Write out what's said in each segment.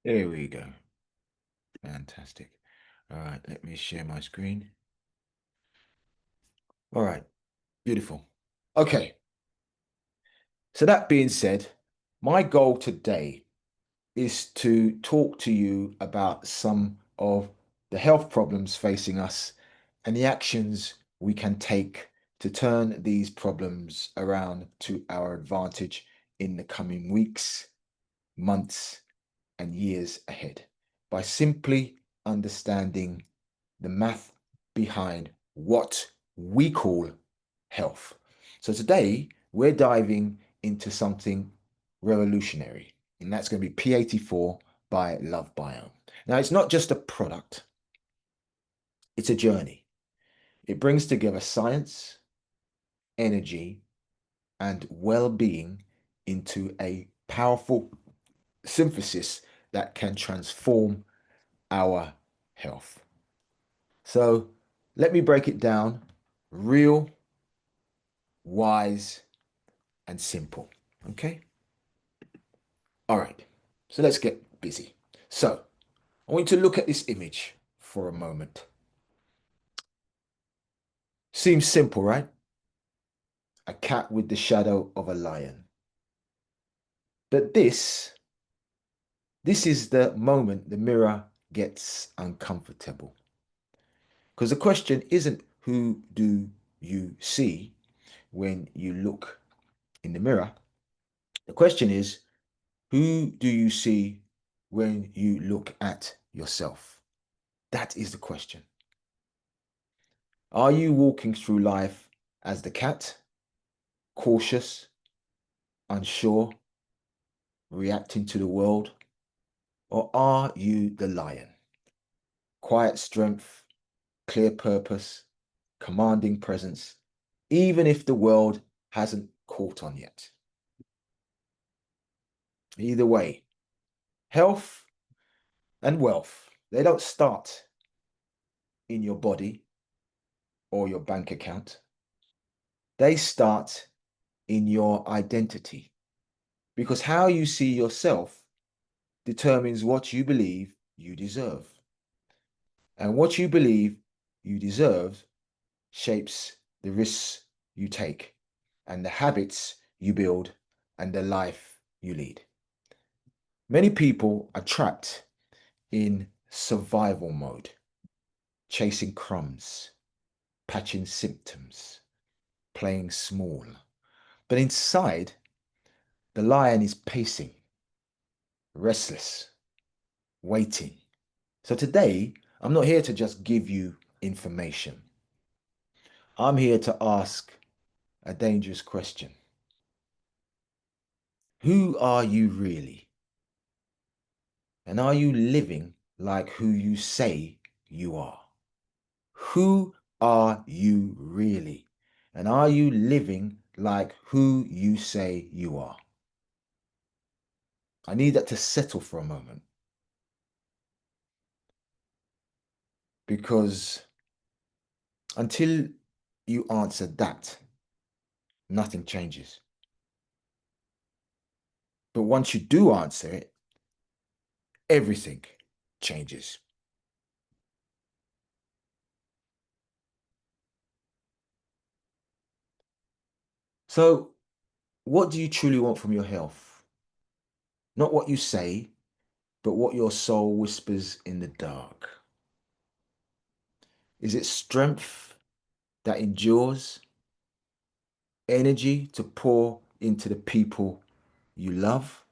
There we go. Fantastic. All right, let me share my screen. All right, beautiful. Okay, so that being said, my goal today is to talk to you about some of the health problems facing us and the actions we can take to turn these problems around to our advantage in the coming weeks, months, and years ahead by simply understanding the math behind what we call health. So today we're diving into something revolutionary, and that's going to be P84 by Love Biome. Now, it's not just a product, it's a journey. It brings together science, energy, and well being into a powerful synthesis that can transform our health. So let me break it down real, wise, and simple. Okay? All right. So let's get busy. So I want you to look at this image for a moment. Seems simple, right? A cat with the shadow of a lion. But this is the moment the mirror gets uncomfortable. Because the question isn't who do you see when you look in the mirror? The question is, who do you see when you look at yourself? That is the question. Are you walking through life as the cat, cautious, unsure, reacting to the world? Or are you the lion? Quiet strength, clear purpose, commanding presence, even if the world hasn't caught on yet. Either way, health and wealth, they don't start in your body or your bank account. They start in your identity because how you see yourself determines what you believe you deserve. And what you believe you deserve shapes the risks you take and the habits you build and the life you lead. Many people are trapped in survival mode, chasing crumbs, patching symptoms, playing small. But inside, the lion is pacing, restless, waiting. So today, I'm not here to just give you information. I'm here to ask a dangerous question. Who are you really? And are you living like who you say you are? Who are you really? And are you living like who you say you are? I need that to settle for a moment because until you answer that, nothing changes. But once you do answer it, everything changes. So, what do you truly want from your health? Not what you say, but what your soul whispers in the dark. Is it strength that endures, energy to pour into the people you love,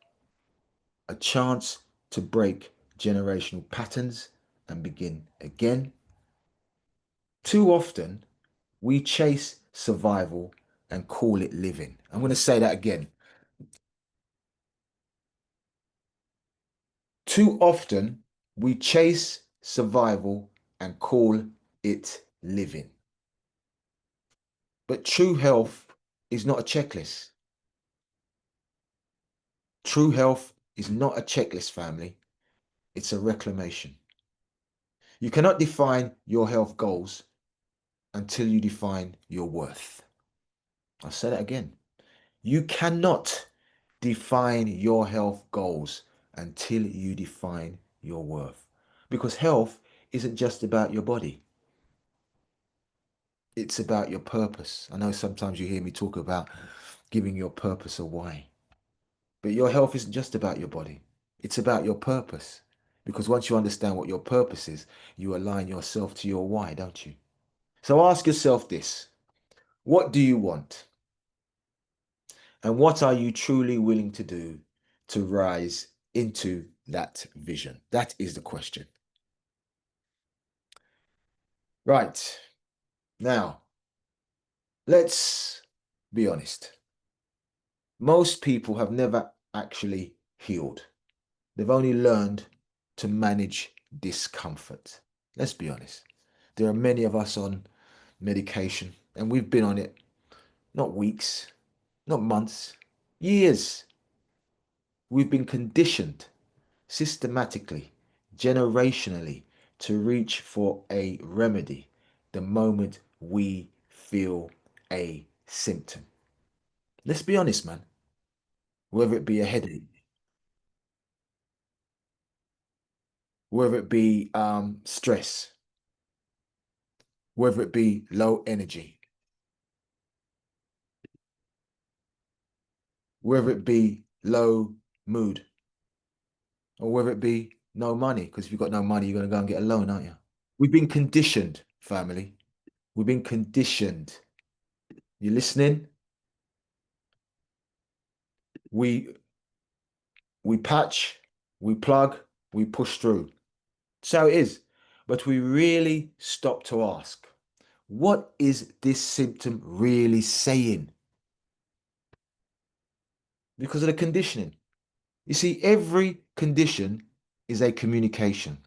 a chance to break generational patterns and begin again? Too often, we chase survival and call it living. I'm going to say that again. Too often, we chase survival and call it living. But true health is not a checklist. True health is not a checklist, family. It's a reclamation. You cannot define your health goals until you define your worth. I'll say that again. You cannot define your health goals until you define your worth. Because health isn't just about your body, it's about your purpose. I know sometimes you hear me talk about giving your purpose a why, but your health isn't just about your body, it's about your purpose. Because once you understand what your purpose is, you align yourself to your why, don't you? So ask yourself this: what do you want? And what are you truly willing to do to rise into that vision? That is the question. Right. Now, let's be honest. Most people have never actually healed. They've only learned to manage discomfort. Let's be honest. There are many of us on medication, and we've been on it not weeks, not months, years. We've been conditioned systematically, generationally, to reach for a remedy the moment we feel a symptom. Let's be honest, man. Whether it be a headache, whether it be stress, whether it be low energy, whether it be low mood, or whether it be no money, because if you've got no money, you're going to go and get a loan, aren't you? We've been conditioned, family. We've been conditioned. You listening? We we patch, we plug, we push through. So it is. But we really stop to ask, what is this symptom really saying? Because of the conditioning. You see, every condition is a communication.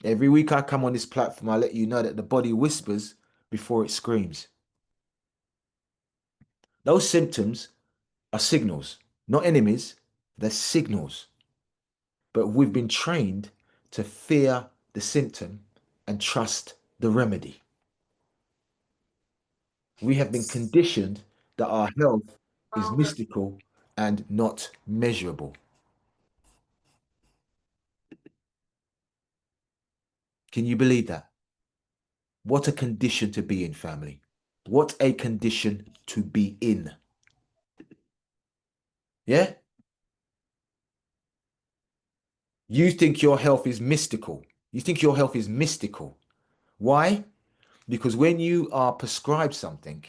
Every week I come on this platform, I let you know that the body whispers before it screams. Those symptoms are signals, not enemies, they're signals. But we've been trained to fear the symptom and trust the remedy. We have been conditioned that our health is mystical and not measurable. Can you believe that? What a condition to be in, family. What a condition to be in. Yeah? You think your health is mystical. You think your health is mystical. Why? Because when you are prescribed something,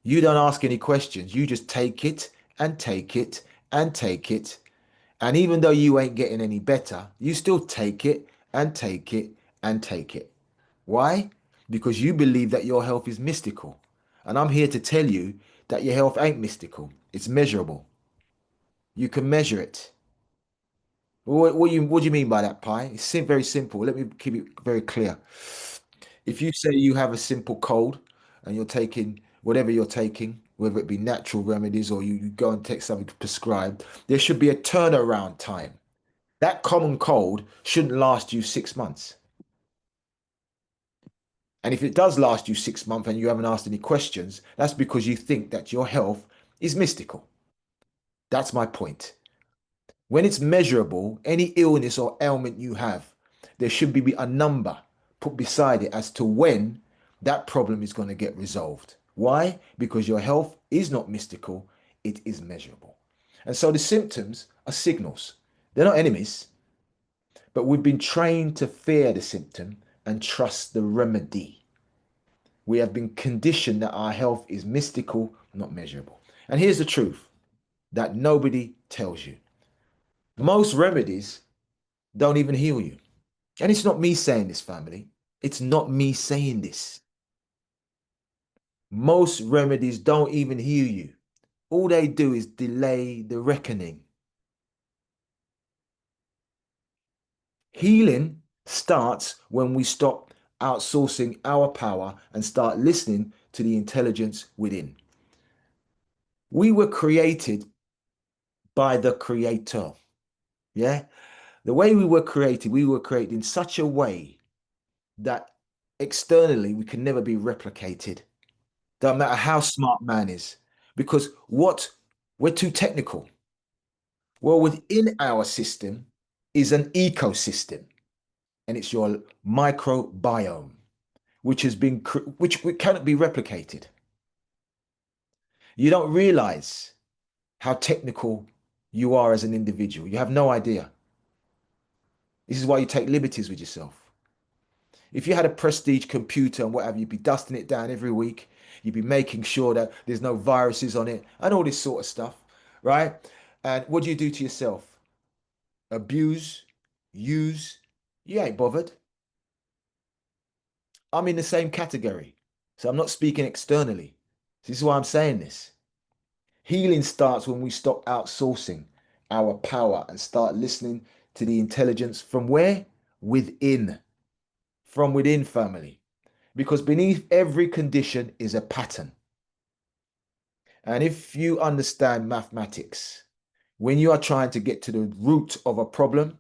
you don't ask any questions. You just take it and take it and take it. And even though you ain't getting any better, you still take it and take it and take it. Why? Because you believe that your health is mystical. And I'm here to tell you that your health ain't mystical. It's measurable. You can measure it. What do you mean by that, Pi? It's very simple. Let me keep it very clear. If you say you have a simple cold and you're taking whatever you're taking, whether it be natural remedies or you go and take something prescribed, there should be a turnaround time. That common cold shouldn't last you 6 months. And if it does last you 6 months and you haven't asked any questions, that's because you think that your health is mystical. That's my point. When it's measurable, any illness or ailment you have, there should be a number put beside it as to when that problem is going to get resolved. Why? Because your health is not mystical, it is measurable. And so the symptoms are signals. They're not enemies, but we've been trained to fear the symptom and trust the remedy. We have been conditioned that our health is mystical, not measurable. And here's the truth that nobody tells you. Most remedies don't even heal you. And it's not me saying this, family. It's not me saying this. Most remedies don't even heal you. All they do is delay the reckoning. Healing starts when we stop outsourcing our power and start listening to the intelligence within. We were created by the creator. Yeah. The way we were created in such a way that externally we can never be replicated. Don't matter how smart man is, because what we're too technical. Well, within our system is an ecosystem, and it's your microbiome, which has been which cannot be replicated. You don't realize how technical you are as an individual. You have no idea. This is why you take liberties with yourself. If you had a prestige computer and whatever, you'd be dusting it down every week. You'd be making sure that there's no viruses on it and all this sort of stuff, right? And what do you do to yourself? Abuse, use. You ain't bothered. I'm in the same category. So I'm not speaking externally. This is why I'm saying this. Healing starts when we stop outsourcing our power and start listening to the intelligence from where? Within. From within, family. Because beneath every condition is a pattern. And if you understand mathematics, when you are trying to get to the root of a problem,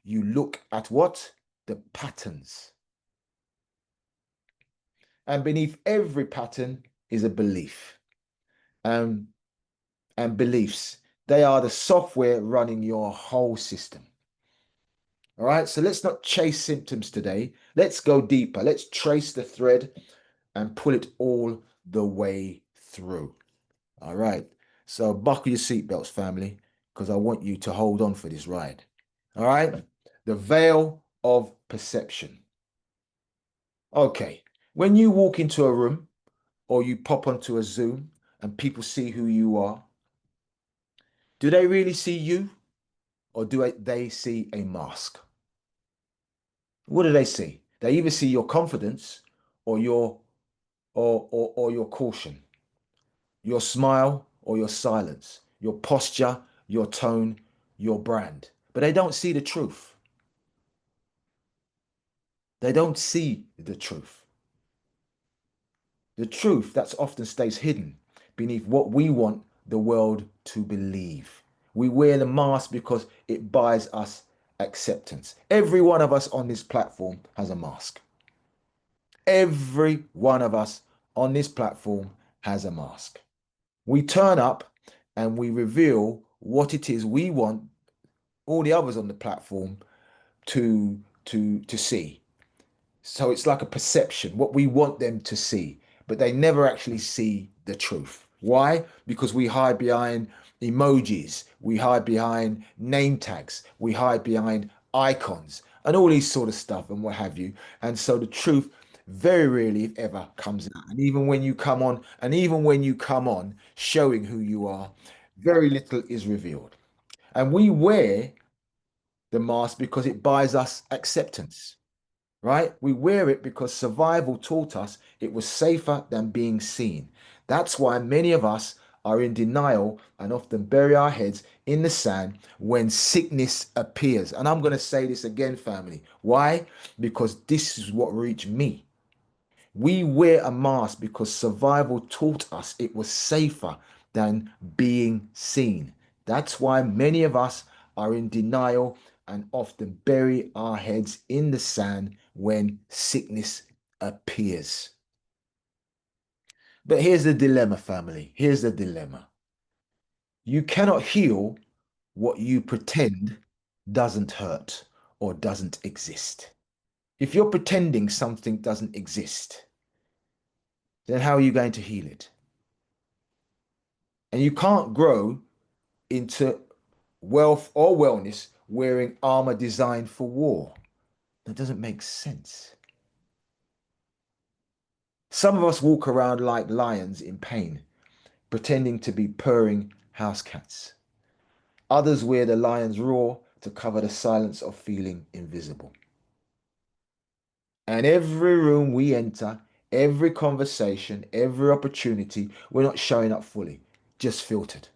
you look at what? The patterns. And beneath every pattern is a belief. Um, and beliefs, they are the software running your whole system. All right, so let's not chase symptoms today. Let's go deeper. Let's trace the thread and pull it all the way through. All right, so buckle your seatbelts, family, because I want you to hold on for this ride. All right, the veil of perception. Okay, when you walk into a room or you pop onto a Zoom and people see who you are, do they really see you or do they see a mask? What do they see? They either see your confidence or your caution, your smile or your silence, your posture, your tone, your brand. But they don't see the truth. They don't see the truth. The truth that's often stays hidden beneath what we want the world to believe. We wear the mask because it buys us acceptance. Every one of us on this platform has a mask. Every one of us on this platform has a mask. We turn up and we reveal what it is we want all the others on the platform to see. So it's like a perception, what we want them to see, but they never actually see the truth. Why? Because we hide behind emojis, we hide behind name tags, we hide behind icons and all these sort of stuff and what have you. And so the truth very rarely, if ever, comes out. And even when you come on showing who you are, very little is revealed. And we wear the mask because it buys us acceptance, right? We wear it because survival taught us it was safer than being seen. That's why many of us are in denial and often bury our heads in the sand when sickness appears. And I'm going to say this again, family. Why? Because this is what reached me. We wear a mask because survival taught us it was safer than being seen. That's why many of us are in denial and often bury our heads in the sand when sickness appears. But here's the dilemma, family. Here's the dilemma. You cannot heal what you pretend doesn't hurt or doesn't exist. If you're pretending something doesn't exist, then how are you going to heal it? And you can't grow into wealth or wellness wearing armor designed for war. That doesn't make sense. Some of us walk around like lions in pain, pretending to be purring house cats. Others wear the lion's roar to cover the silence of feeling invisible. And every room we enter, every conversation, every opportunity, we're not showing up fully, just filtered.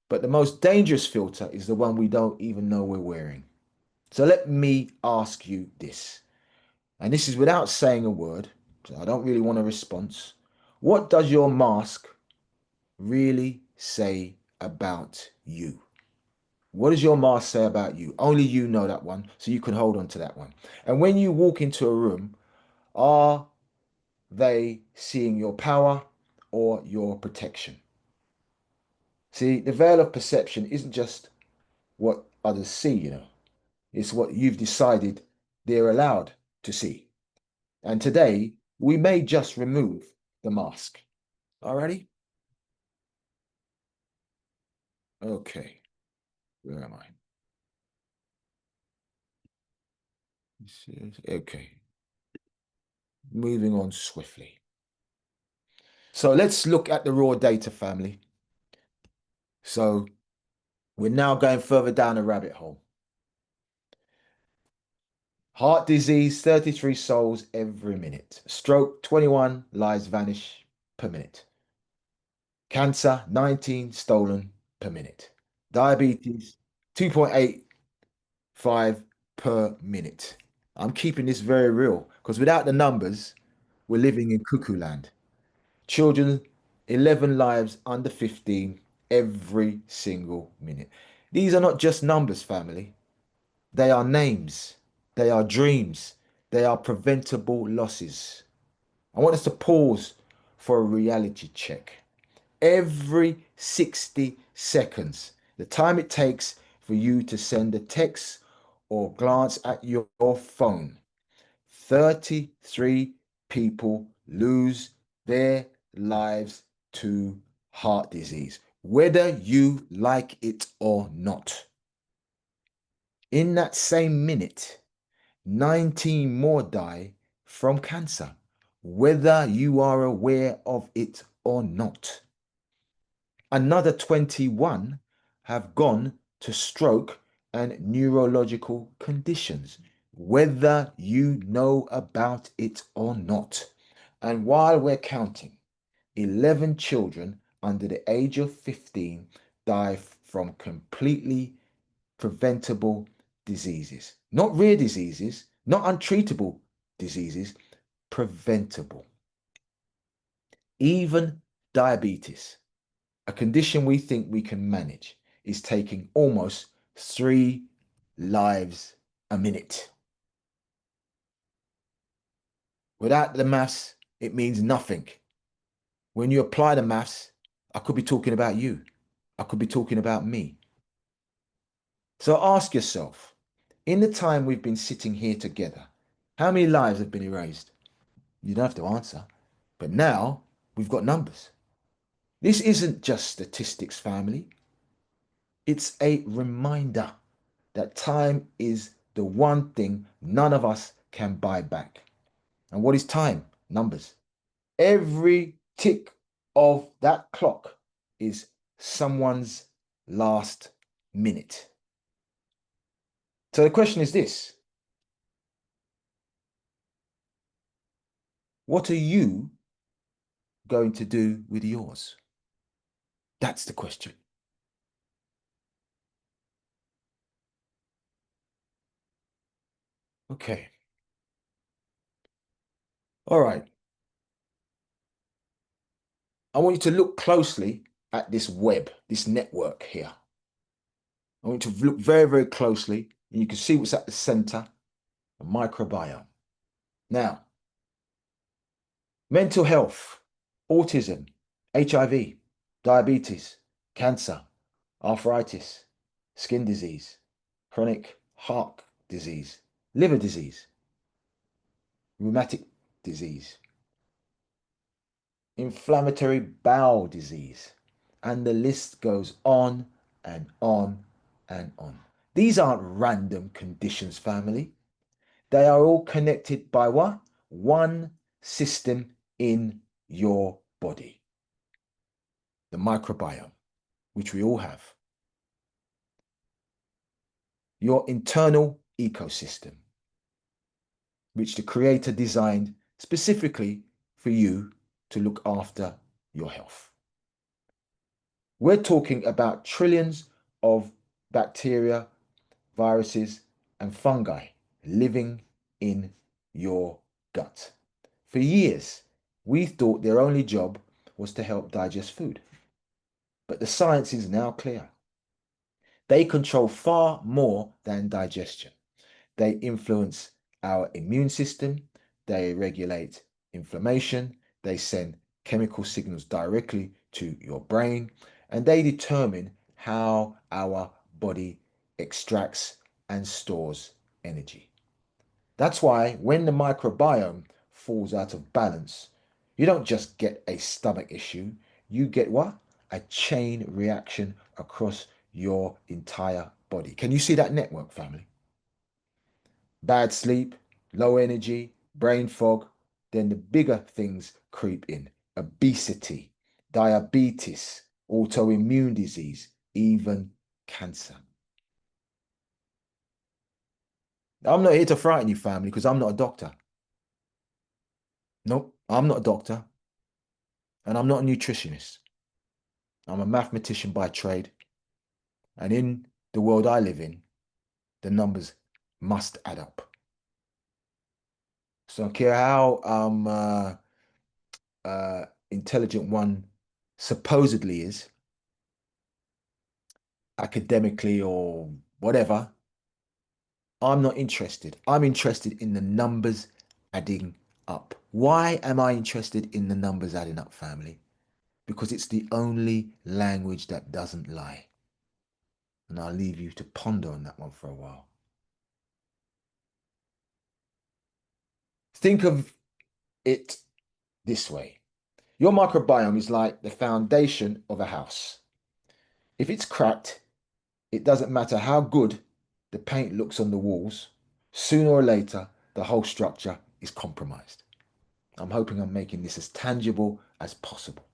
But the most dangerous filter is the one we don't even know we're wearing. So let me ask you this, and this is without saying a word, so I don't really want a response. What does your mask really say about you? What does your mask say about you? Only you know that one, so you can hold on to that one. And when you walk into a room, are they seeing your power or your protection. See, the veil of perception isn't just what others see, it's what you've decided they're allowed to see. And today, we may just remove the mask. Alrighty? Okay, where am I? Okay, moving on swiftly. So let's look at the raw data, family. So we're now going further down a rabbit hole. Heart disease, 33 souls every minute. Stroke, 21 lives vanish per minute. Cancer, 19 stolen per minute. Diabetes, 2.85 per minute. I'm keeping this very real because without the numbers, we're living in cuckoo land. Children, 11 lives under 15 every single minute. These are not just numbers, family. They are names. They are dreams. They are preventable losses. I want us to pause for a reality check. Every 60 seconds, the time it takes for you to send a text or glance at your phone, 33 people lose their lives to heart disease, whether you like it or not. In that same minute, 19 more die from cancer, whether you are aware of it or not. Another 21 have gone to stroke and neurological conditions, whether you know about it or not. And while we're counting, 11 children under the age of 15 die from completely preventable diseases. Not rare diseases, not untreatable diseases, preventable. Even diabetes, a condition we think we can manage, is taking almost 3 lives a minute. Without the maths, it means nothing. When you apply the maths, I could be talking about you. I could be talking about me. So ask yourself, in the time we've been sitting here together, how many lives have been erased? You don't have to answer. But now we've got numbers. This isn't just statistics, family. It's a reminder that time is the one thing none of us can buy back. And what is time? Numbers. Every tick of that clock is someone's last minute. So the question is this: what are you going to do with yours? That's the question. Okay. All right. I want you to look closely at this web, this network here. I want you to look very, very closely, and you can see what's at the center, the microbiome. Now, mental health, autism, HIV, diabetes, cancer, arthritis, skin disease, chronic heart disease, liver disease, rheumatic disease, inflammatory bowel disease, and the list goes on and on and on. These aren't random conditions, family. They are all connected by what? One system in your body, the microbiome, which we all have, your internal ecosystem, which the Creator designed specifically for you to look after your health. We're talking about trillions of bacteria, viruses, and fungi living in your gut. For years, we thought their only job was to help digest food. But the science is now clear. They control far more than digestion. They influence our immune system, they regulate inflammation, they send chemical signals directly to your brain, and they determine how our body extracts and stores energy. That's why when the microbiome falls out of balance, you don't just get a stomach issue, you get what? A chain reaction across your entire body. Can you see that network, family? Bad sleep, low energy, brain fog, then the bigger things creep in. Obesity, diabetes, autoimmune disease, even cancer. I'm not here to frighten you, family, because I'm not a doctor. Nope, I'm not a doctor, and I'm not a nutritionist. I'm a mathematician by trade, and in the world I live in, the numbers must add up. So I don't care how intelligent one supposedly is, academically or whatever, I'm not interested. I'm interested in the numbers adding up. Why am I interested in the numbers adding up, family? Because it's the only language that doesn't lie. And I'll leave you to ponder on that one for a while. Think of it this way. Your microbiome is like the foundation of a house. If it's cracked, it doesn't matter how good the paint looks on the walls, sooner or later, the whole structure is compromised. I'm hoping I'm making this as tangible as possible.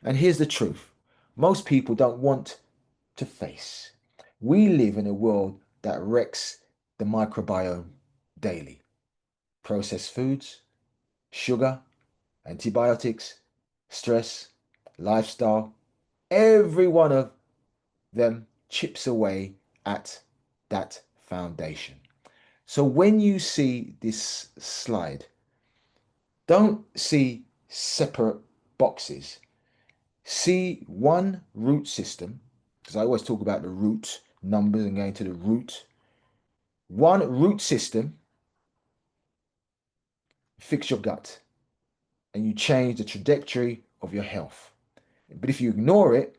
And here's the truth most people don't want to face. We live in a world that wrecks the microbiome daily. Processed foods, sugar, antibiotics, stress, lifestyle, every one of them chips away at that foundation. So when you see this slide, don't see separate boxes. See one root system, because I always talk about the root numbers and going to the root. One root system, fix your gut, and you change the trajectory of your health. But if you ignore it,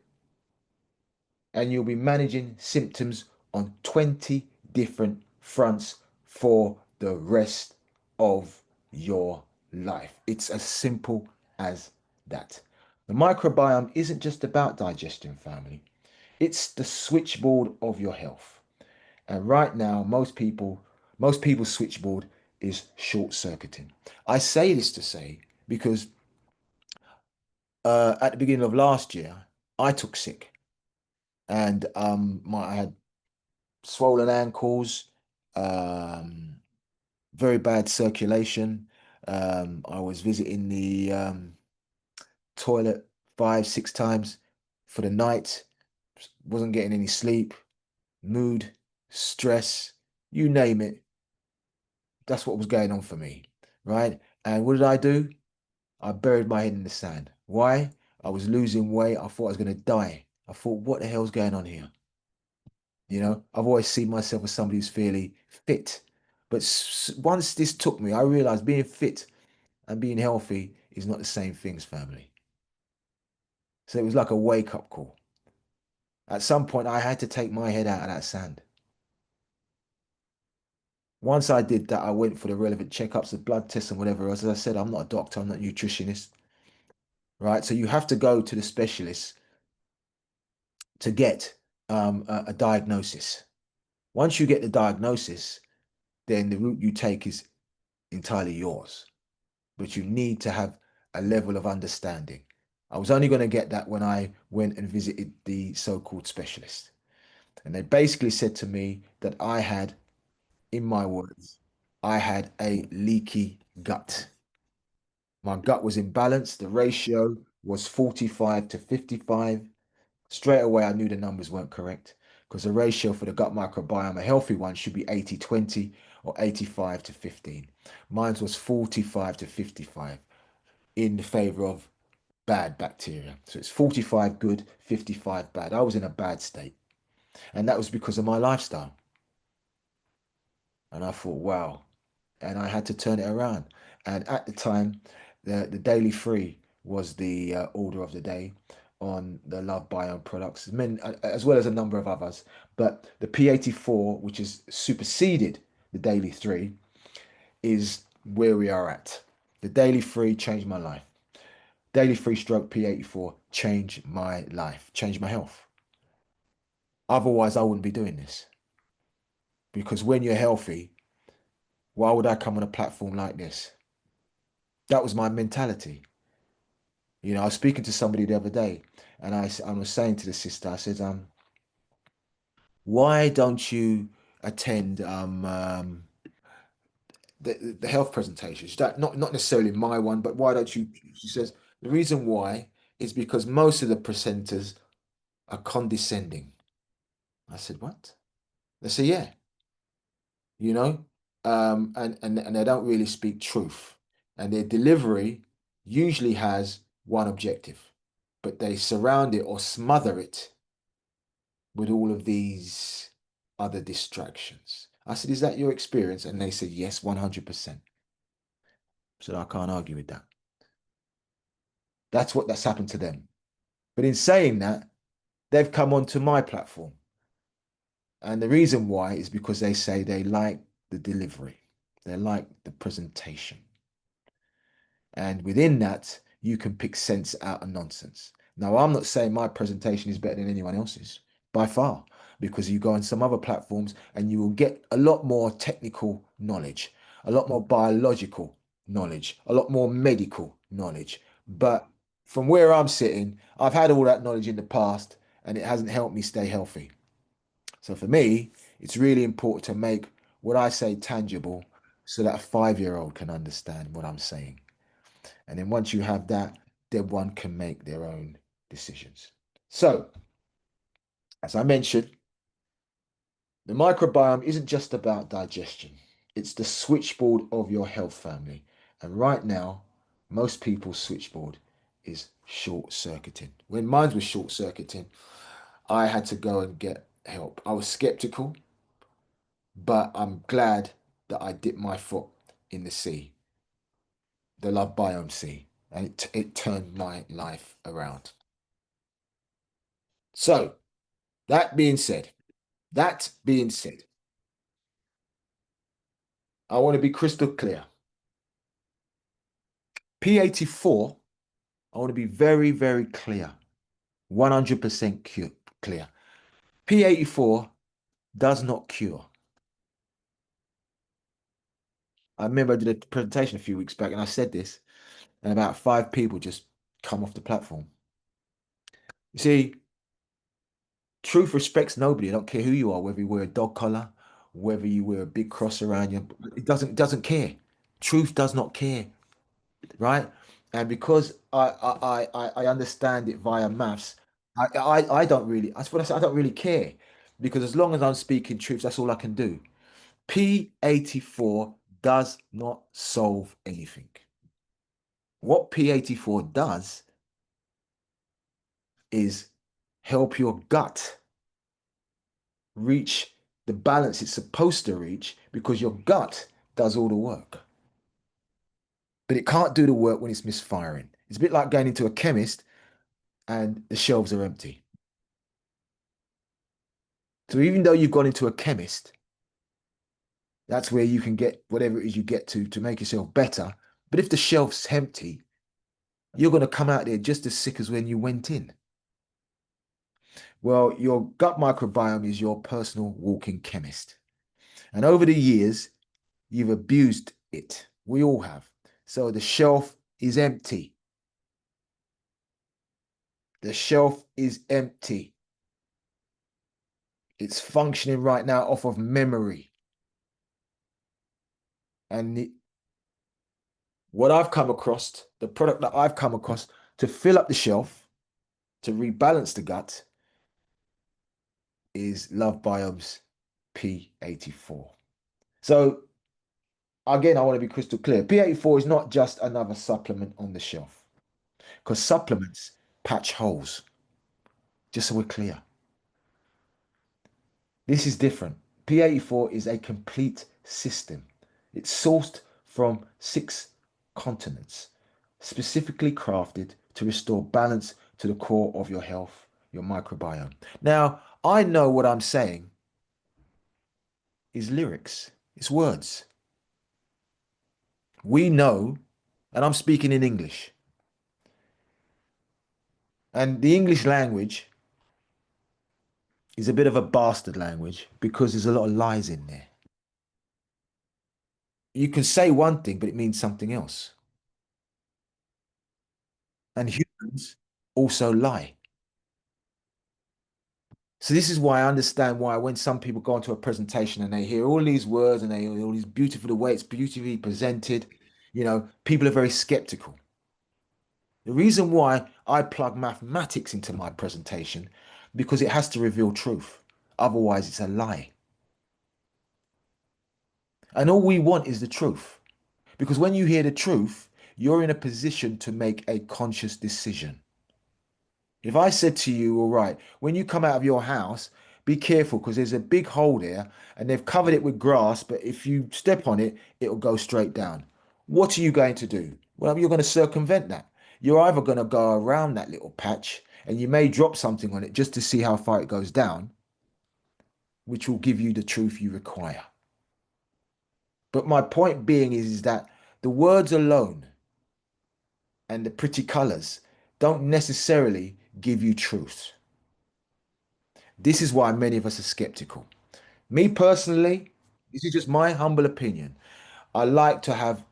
and you'll be managing symptoms on 20 different fronts for the rest of your life. It's as simple as that. The microbiome isn't just about digestion, family. It's the switchboard of your health. And right now, most people's switchboard is short-circuiting. I say this to say because at the beginning of last year, I took sick, and I had swollen ankles, um, very bad circulation. I was visiting the toilet 5, 6 times for the night, wasn't getting any sleep, mood, stress, you name it. That's what was going on for me, right? And what did I do? I buried my head in the sand. Why? I was losing weight. I thought I was going to die. I thought, what the hell's going on here? I've always seen myself as somebody who's fairly fit. But once this took me, I realized being fit and being healthy is not the same things, family. So it was like a wake up call. At some point, I had to take my head out of that sand. Once I did that, I went for the relevant checkups, the blood tests, and whatever else. As I said, I'm not a doctor, I'm not a nutritionist, right? So you have to go to the specialist to get a diagnosis. Once you get the diagnosis, then the route you take is entirely yours. But you need to have a level of understanding. I was only going to get that when I went and visited the so-called specialist. And they basically said to me that I had, in my words, I had a leaky gut. My gut was imbalanced. The ratio was 45 to 55. Straight away, I knew the numbers weren't correct because the ratio for the gut microbiome, a healthy one, should be 80-20 or 85 to 15. Mine was 45 to 55 in favor of bad bacteria. So it's 45 good, 55 bad. I was in a bad state. And that was because of my lifestyle. And I thought, wow. And I had to turn it around. And at the time, The daily free was the order of the day on the Love Biome products, as well as a number of others. But the P84, which has superseded the daily three, is where we are at. The daily free changed my life. Daily free stroke P84 changed my life, changed my health. Otherwise, I wouldn't be doing this. Because when you're healthy, why would I come on a platform like this? That was my mentality. I was speaking to somebody the other day, and I was saying to the sister, I said, why don't you attend the health presentations? Not necessarily my one, but why don't you? She says, the reason why is because most of the presenters are condescending. I said, what? They say, yeah, you know, and they don't really speak truth. And their delivery usually has one objective, but they surround it or smother it with all of these other distractions. I said, is that your experience? And they said, yes, 100%. So I can't argue with that. That's happened to them. But in saying that, they've come onto my platform. And the reason why is because they say they like the delivery, they like the presentation. And within that, you can pick sense out of nonsense. Now, I'm not saying my presentation is better than anyone else's by far, because you go on some other platforms and you will get a lot more technical knowledge, a lot more biological knowledge, a lot more medical knowledge. But from where I'm sitting, I've had all that knowledge in the past and it hasn't helped me stay healthy. So for me, it's really important to make what I say tangible so that a 5-year-old can understand what I'm saying. And then once you have that, then one can make their own decisions. So, as I mentioned, the microbiome isn't just about digestion, it's the switchboard of your health family. And right now, most people's switchboard is short circuiting. When mine was short circuiting, I had to go and get help. I was skeptical, but I'm glad that I dipped my foot in the sea, the Love Biome Sea, and it turned my life around. So, that being said, that being said, I want to be crystal clear. P84, I want to be very, very clear, 100% clear. P84 does not cure. I remember I did a presentation a few weeks back and I said this, and about 5 people just come off the platform. You see, truth respects nobody. I don't care who you are, whether you wear a dog collar, whether you wear a big cross around you. It doesn't care. Truth does not care, right? And because I understand it via maths, I don't really, that's what I say, I don't really care. Because as long as I'm speaking truth, that's all I can do. P84 does not solve anything. What P84 does is help your gut reach the balance it's supposed to reach because your gut does all the work. But it can't do the work when it's misfiring. It's a bit like going into a chemist and the shelves are empty. So even though you've gone into a chemist, that's where you can get whatever it is you get to make yourself better. But if the shelf's empty, you're going to come out there just as sick as when you went in. Well, your gut microbiome is your personal walking chemist. And over the years, you've abused it. We all have. So the shelf is empty. The shelf is empty. It's functioning right now off of memory. And what I've come across, the product that I've come across to fill up the shelf, to rebalance the gut, is Love Biome's P84. So again, I want to be crystal clear. P84 is not just another supplement on the shelf because supplements patch holes, just so we're clear. This is different. P84 is a complete system. It's sourced from 6 continents, specifically crafted to restore balance to the core of your health, your microbiome. Now, I know what I'm saying is lyrics, it's words. We know, and I'm speaking in English, and the English language is a bit of a bastard language because there's a lot of lies in there. You can say one thing, but it means something else. And humans also lie. So this is why I understand why when some people go into a presentation and they hear all these words and they all these beautiful the way it's beautifully presented, people are very skeptical. The reason why I plug mathematics into my presentation because it has to reveal truth. Otherwise, it's a lie. And all we want is the truth. Because when you hear the truth, you're in a position to make a conscious decision. If I said to you, all right, when you come out of your house, be careful because there's a big hole there and they've covered it with grass, but if you step on it, it'll go straight down. What are you going to do? Well, you're going to circumvent that. You're either going to go around that little patch and you may drop something on it just to see how far it goes down, which will give you the truth you require. But my point being is that the words alone and the pretty colors don't necessarily give you truth. This is why many of us are skeptical. Me personally, this is just my humble opinion. I like to have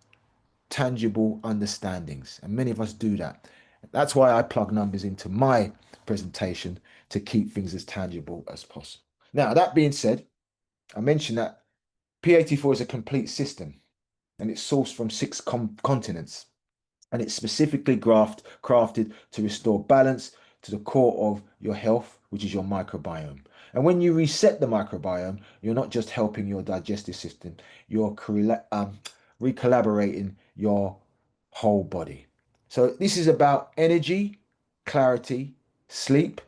tangible understandings, and many of us do that. That's why I plug numbers into my presentation to keep things as tangible as possible. Now, that being said, I mentioned that P84 is a complete system and it's sourced from six continents and it's specifically crafted to restore balance to the core of your health, which is your microbiome. And when you reset the microbiome, you're not just helping your digestive system, you're recollaborating your whole body. So this is about energy, clarity, sleep,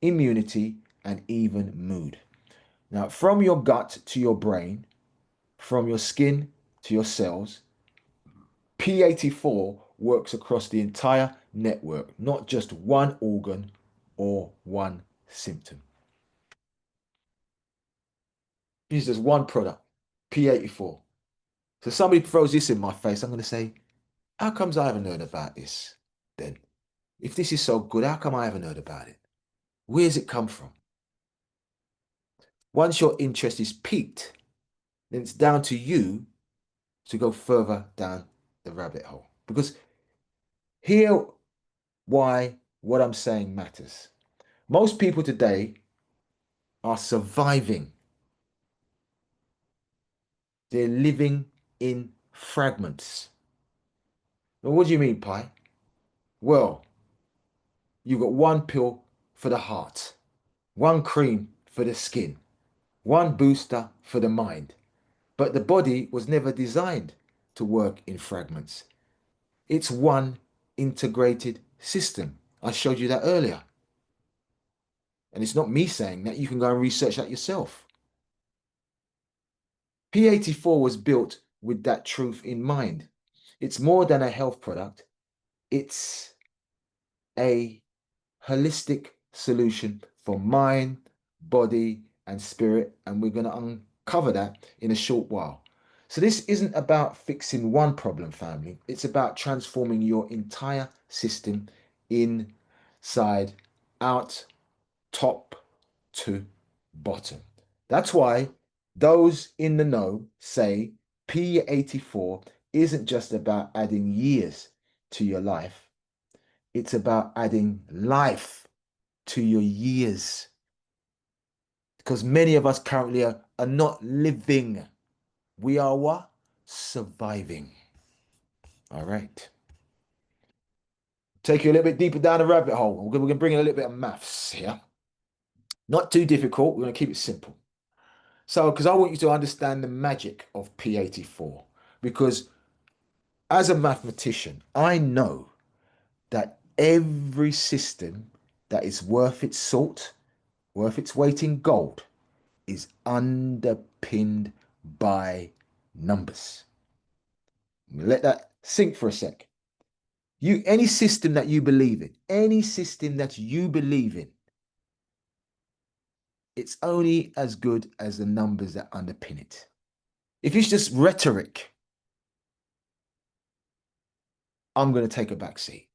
immunity, and even mood. Now, from your gut to your brain, from your skin to your cells, P84 works across the entire network, not just one organ or one symptom. It's just one product, P84. So somebody throws this in my face, I'm going to say, how comes I haven't heard about this then? If this is so good, how come I haven't heard about it? Where's it come from? Once your interest is piqued, then it's down to you to go further down the rabbit hole. Because here why what I'm saying matters. Most people today are surviving. They're living in fragments. Well, what do you mean, Pi? Well, you've got one pill for the heart, one cream for the skin, one booster for the mind. But the body was never designed to work in fragments. It's one integrated system. I showed you that earlier. And it's not me saying that. You can go and research that yourself. P84 was built with that truth in mind. It's more than a health product. It's a holistic solution for mind, body, and spirit. And we're going to uncover that in a short while. So this isn't about fixing one problem, family. It's about transforming your entire system inside, out, top to bottom. That's why those in the know say P84 isn't just about adding years to your life, it's about adding life to your years. Because many of us currently are not living. We are what? Surviving. All right. Take you a little bit deeper down the rabbit hole. We're going to bring in a little bit of maths here. Not too difficult. We're going to keep it simple. So, because I want you to understand the magic of P84. Because as a mathematician, I know that every system that is worth its salt, worth its weight in gold, is underpinned by numbers. Let that sink for a sec. Any system that you believe in, any system that you believe in, it's only as good as the numbers that underpin it. If it's just rhetoric, I'm going to take a back seat.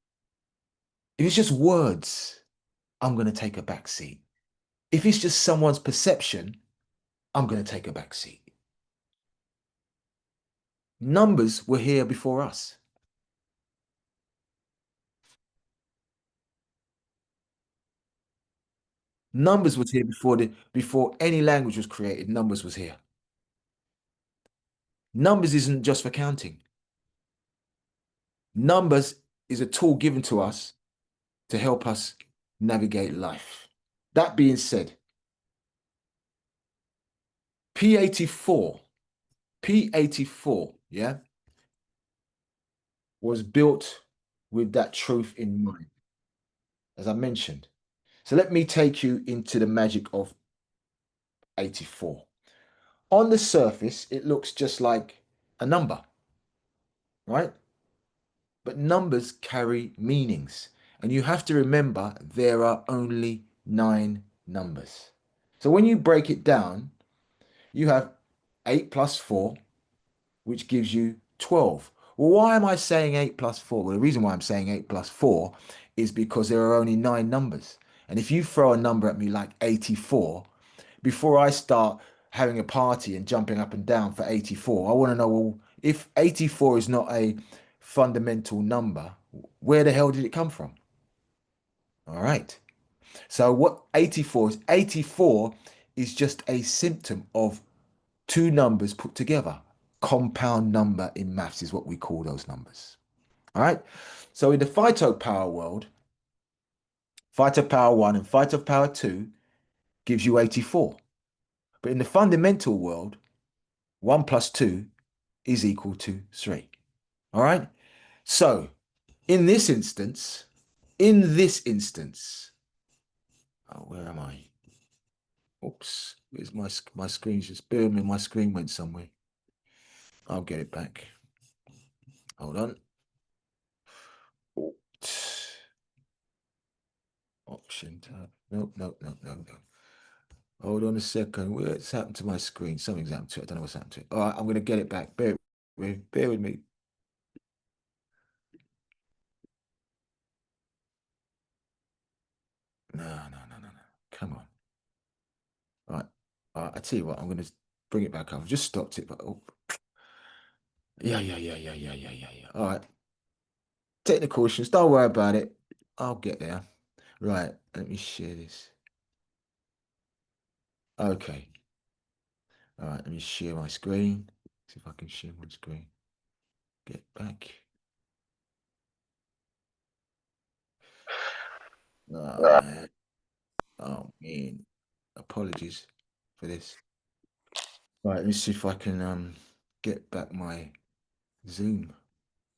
If it's just words, I'm going to take a back seat. If it's just someone's perception, I'm going to take a back seat. Numbers were here before us. Numbers was here before any language was created. Numbers was here. Numbers isn't just for counting. Numbers is a tool given to us to help us navigate life. That being said, P84, P84, yeah, was built with that truth in mind, as I mentioned. So let me take you into the magic of 84. On the surface, it looks just like a number, right? But numbers carry meanings. And you have to remember there are only nine numbers. So when you break it down, you have 8 plus 4, which gives you 12. Well, why am I saying 8 plus 4? Well, the reason why I'm saying 8 plus 4 is because there are only nine numbers. And if you throw a number at me like 84, before I start having a party and jumping up and down for 84, I want to know, well, if 84 is not a fundamental number, where the hell did it come from? All right. So what 84 is, 84 is just a symptom of two numbers put together. Compound number in maths is what we call those numbers. All right. So in the phytopower world, phytopower 1 and phytopower 2 gives you 84. But in the fundamental world, 1 plus 2 is equal to 3. All right. So in this instance, in this instance, oh, where am I? Oops, where's my screen? Just bear with me, my screen went somewhere. I'll get it back. Hold on. Oops. Option tab. Nope, nope, nope, nope, nope. Hold on a second. What's happened to my screen? Something's happened to it. I don't know what's happened to it. All right, I'm gonna get it back. Bear with me. No, no, no, no, no. Come on. All right. All right. I tell you what, I'm gonna bring it back up. I've just stopped it, but oh, yeah, yeah, yeah, yeah, yeah, yeah, yeah, yeah. All right. Technical issues. Don't worry about it. I'll get there. Right. Let me share this. Okay. All right. Let me share my screen. See if I can share my screen. Get back. Oh man. Oh man. Apologies for this. Right. Let me see if I can get back my Zoom.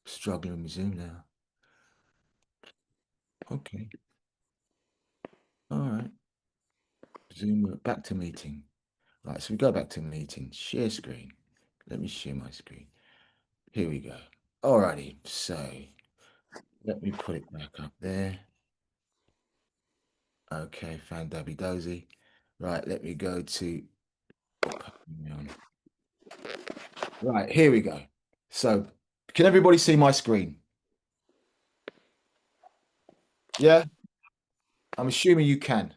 Struggling with Zoom now. Okay. All right. Zoom. Back to meeting. Right. So we go back to meeting. Share screen. Let me share my screen. Here we go. Alrighty. So let me put it back up there. Okay, fan dabby dozy. Right, let me go to right, here we go. So can everybody see my screen? Yeah, I'm assuming you can.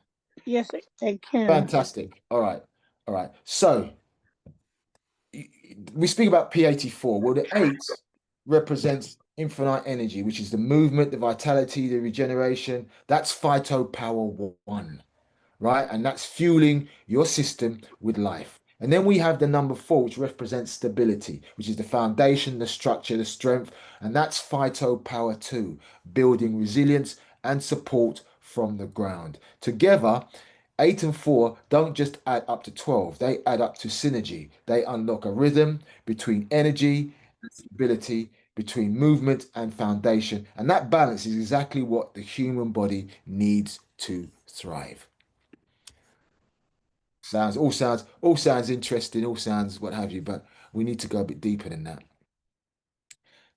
Yes, I can. Fantastic. All right. All right. So we speak about P84. Well, the eight represents infinite energy, which is the movement, the vitality, the regeneration. That's phytopower one. Right? And that's fueling your system with life. And then we have the number four, which represents stability, which is the foundation, the structure, the strength. And that's phytopower two, building resilience and support from the ground. Together, eight and four don't just add up to 12, they add up to synergy. They unlock a rhythm between energy and stability, between movement and foundation. And that balance is exactly what the human body needs to thrive. Sounds interesting, all sounds what have you, but we need to go a bit deeper than that.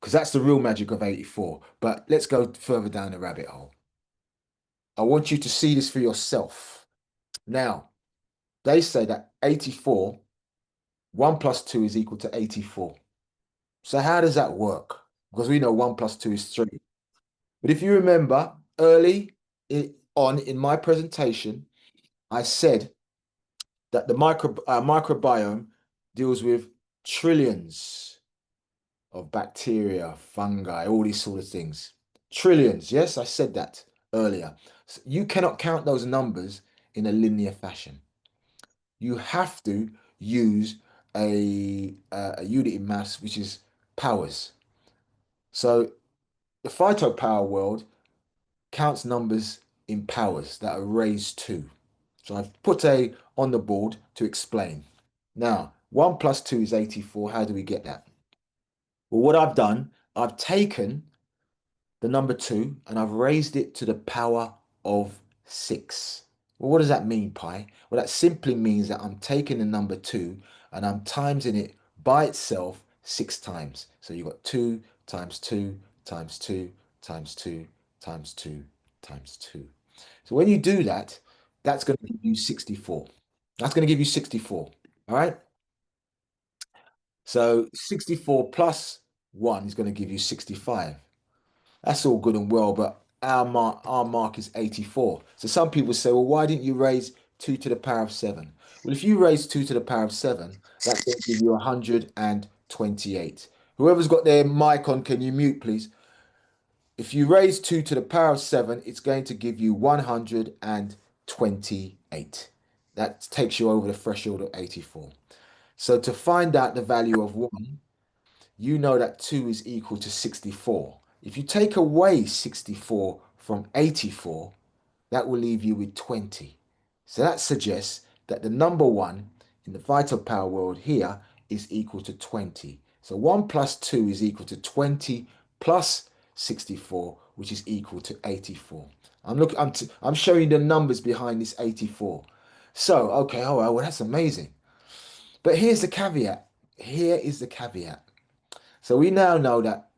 because that's the real magic of 84. But let's go further down the rabbit hole. I want you to see this for yourself. Now, they say that 84, 1 plus 2 is equal to 84. So how does that work? Because we know 1 plus 2 is 3. But if you remember on in my presentation, I said that the microbiome deals with trillions of bacteria, fungi, all these sort of things. Trillions, yes, I said that earlier. So you cannot count those numbers in a linear fashion. You have to use a unit in maths, which is powers. So the phytopower world counts numbers in powers that are raised to. So I've put a on the board to explain. Now, 1 plus 2 is 84. How do we get that? Well, what I've done, I've taken the number 2 and I've raised it to the power of 6. Well, what does that mean, Pi? Well, that simply means that I'm taking the number 2 and I'm timesing it by itself 6 times. So you've got 2 times 2 times 2 times 2 times 2 times 2. So when you do that, that's going to give you 64. That's going to give you 64. All right. So 64 plus 1 is going to give you 65. That's all good and well, but our mark is 84. So some people say, well, why didn't you raise 2 to the power of 7? Well, if you raise 2 to the power of 7, that's going to give you 128. Whoever's got their mic on, can you mute, please? If you raise 2 to the power of 7, it's going to give you 128. That takes you over the threshold of 84. So to find out the value of 1, you know that 2 is equal to 64. If you take away 64 from 84, that will leave you with 20. So that suggests that the number 1 in the vital power world here is equal to 20. So 1 plus 2 is equal to 20 plus 64, which is equal to 84. I'm showing you the numbers behind this 84. So, okay, all right, well, that's amazing. But here's the caveat. Here is the caveat. So we now know that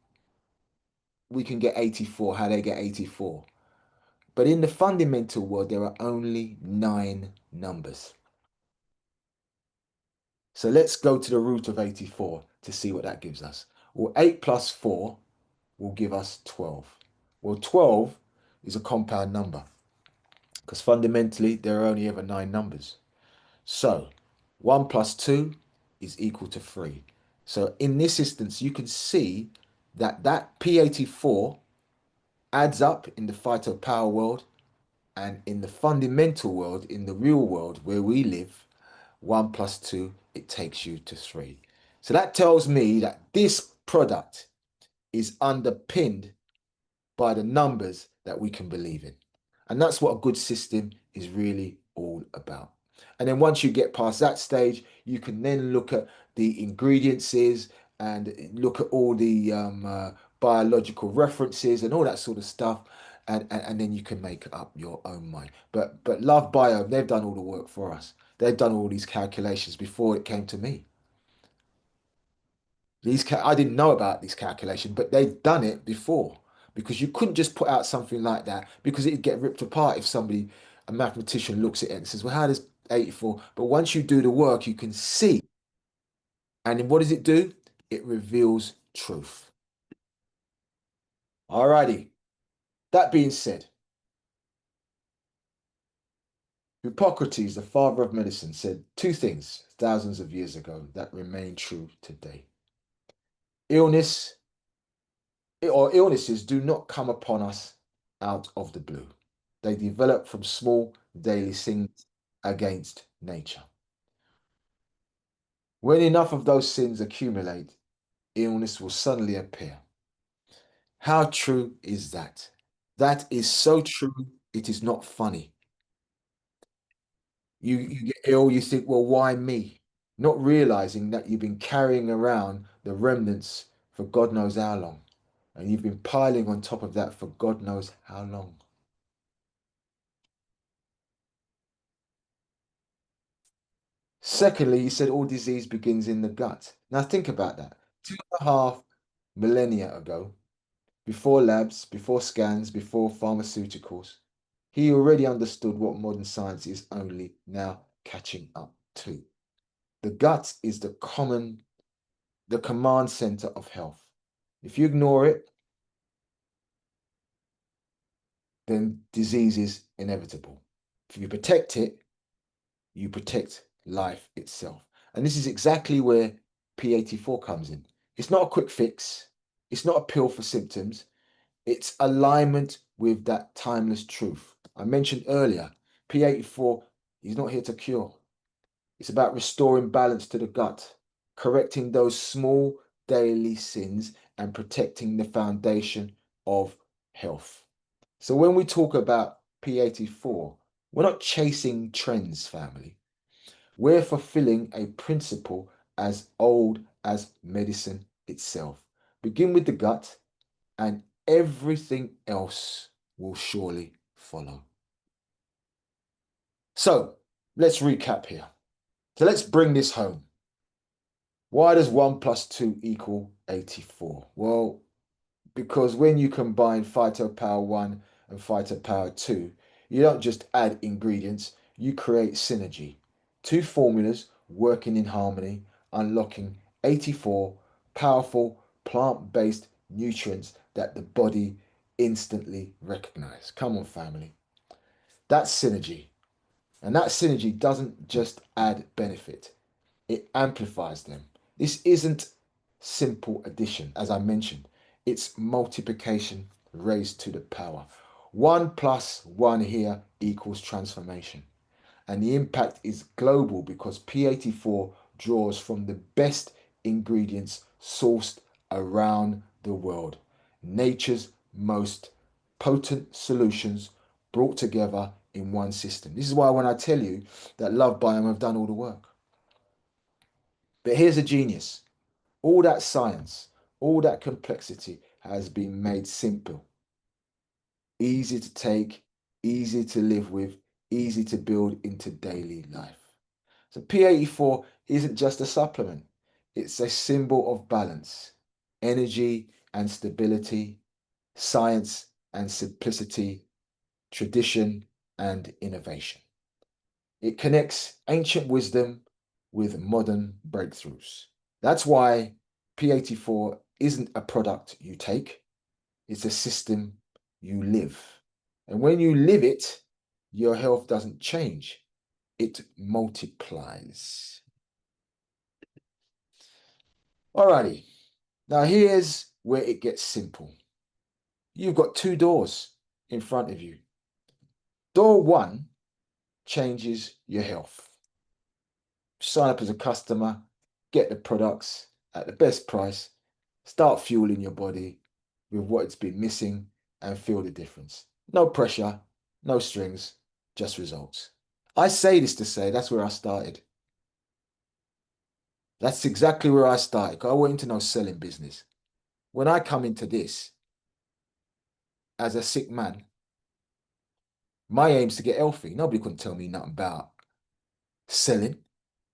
we can get 84, how they get 84. But in the fundamental world, there are only 9 numbers. So let's go to the root of 84 to see what that gives us. Well, 8 plus 4 will give us 12. Well, 12 is a compound number because fundamentally there are only ever 9 numbers. So 1 plus 2 is equal to 3. So in this instance, you can see that that P84 adds up in the phytopower world and in the fundamental world, in the real world where we live, 1 plus 2, it takes you to 3. So that tells me that this product is underpinned by the numbers that we can believe in. And that's what a good system is really all about. And then once you get past that stage, you can then look at the ingredients and look at all the biological references and all that sort of stuff. And then you can make up your own mind. But Love Bio, they've done all the work for us. They've done all these calculations before it came to me. I didn't know about this calculation, but they've done it before because you couldn't just put out something like that because it'd get ripped apart if a mathematician looks at it and says, well, how does 84? But once you do the work, you can see. And then what does it do? It reveals truth. Alrighty. That being said, Hippocrates, the father of medicine, said 2 things thousands of years ago that remain true today. Illness or illnesses do not come upon us out of the blue. They develop from small daily sins against nature. When enough of those sins accumulate, illness will suddenly appear. How true is that? That is so true, it is not funny. You get ill, you think, well, why me? Not realizing that you've been carrying around the remnants for God knows how long. And you've been piling on top of that for God knows how long. Secondly, he said all disease begins in the gut. Now think about that. 2.5 millennia ago, before labs, before scans, before pharmaceuticals. He already understood what modern science is only now catching up to. The gut is the command center of health. If you ignore it, then disease is inevitable. If you protect it, you protect life itself. And this is exactly where P84 comes in. It's not a quick fix, it's not a pill for symptoms, it's alignment with that timeless truth. I mentioned earlier, P84 is not here to cure. It's about restoring balance to the gut, correcting those small daily sins, and protecting the foundation of health. So when we talk about P84, we're not chasing trends, family. We're fulfilling a principle as old as medicine itself. Begin with the gut, and everything else will surely follow. So let's recap here. So let's bring this home. Why does 1 plus 2 equal 84? Well, because when you combine phytopower 1 and phytopower 2, you don't just add ingredients, you create synergy. Two formulas working in harmony, unlocking 84 powerful plant-based nutrients that the body instantly recognizes. Come on, family. That's synergy. And that synergy doesn't just add benefit, it amplifies them. This isn't simple addition, as I mentioned, it's multiplication raised to the power. 1 plus 1 here equals transformation. And the impact is global because P84 draws from the best ingredients sourced around the world. Nature's most potent solutions brought together in one system. This is why when I tell you that Love Biome have done all the work. But here's a genius. All that science, all that complexity has been made simple, easy to take, easy to live with, easy to build into daily life. So P84 isn't just a supplement, it's a symbol of balance, energy and stability, science and simplicity, tradition and innovation. It connects ancient wisdom with modern breakthroughs. That's why P84 isn't a product you take, it's a system you live. And when you live it, your health doesn't change, it multiplies. Alrighty, now here's where it gets simple. You've got two doors in front of you. Door one changes your health. Sign up as a customer, get the products at the best price, start fueling your body with what it's been missing, and feel the difference. No pressure, no strings, just results. I say this to say that's where I started. That's exactly where I started. I went into no selling business. When I come into this as a sick man, my aim is to get healthy. Nobody couldn't tell me nothing about selling.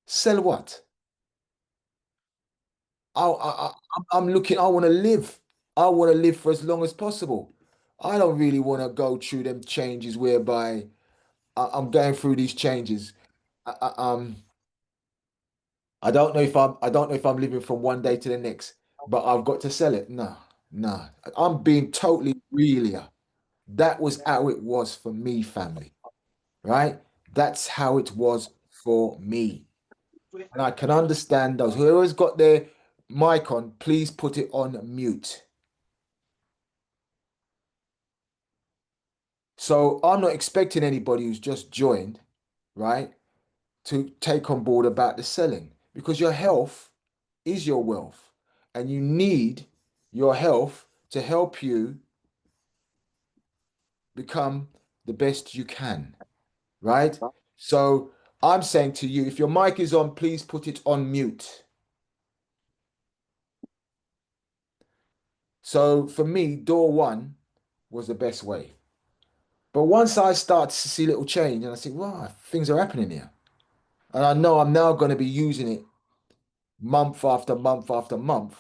Sell what? I'm looking, I want to live. I want to live for as long as possible. I don't really want to go through them changes whereby I'm going through these changes. I, I, um, I don't know if I'm living from one day to the next, but I've got to sell it. No, no. I'm being totally real here. That was how it was for me, family, right? That's how it was for me. And I can understand those. Whoever's got their mic on, please put it on mute. So I'm not expecting anybody who's just joined, right, to take on board about the selling because your health is your wealth and you need your health to help you become the best you can, right? So I'm saying to you, if your mic is on, please put it on mute. So for me, door one was the best way. But once I start to see little change and I see, wow, things are happening here. And I know I'm now going to be using it month after month after month.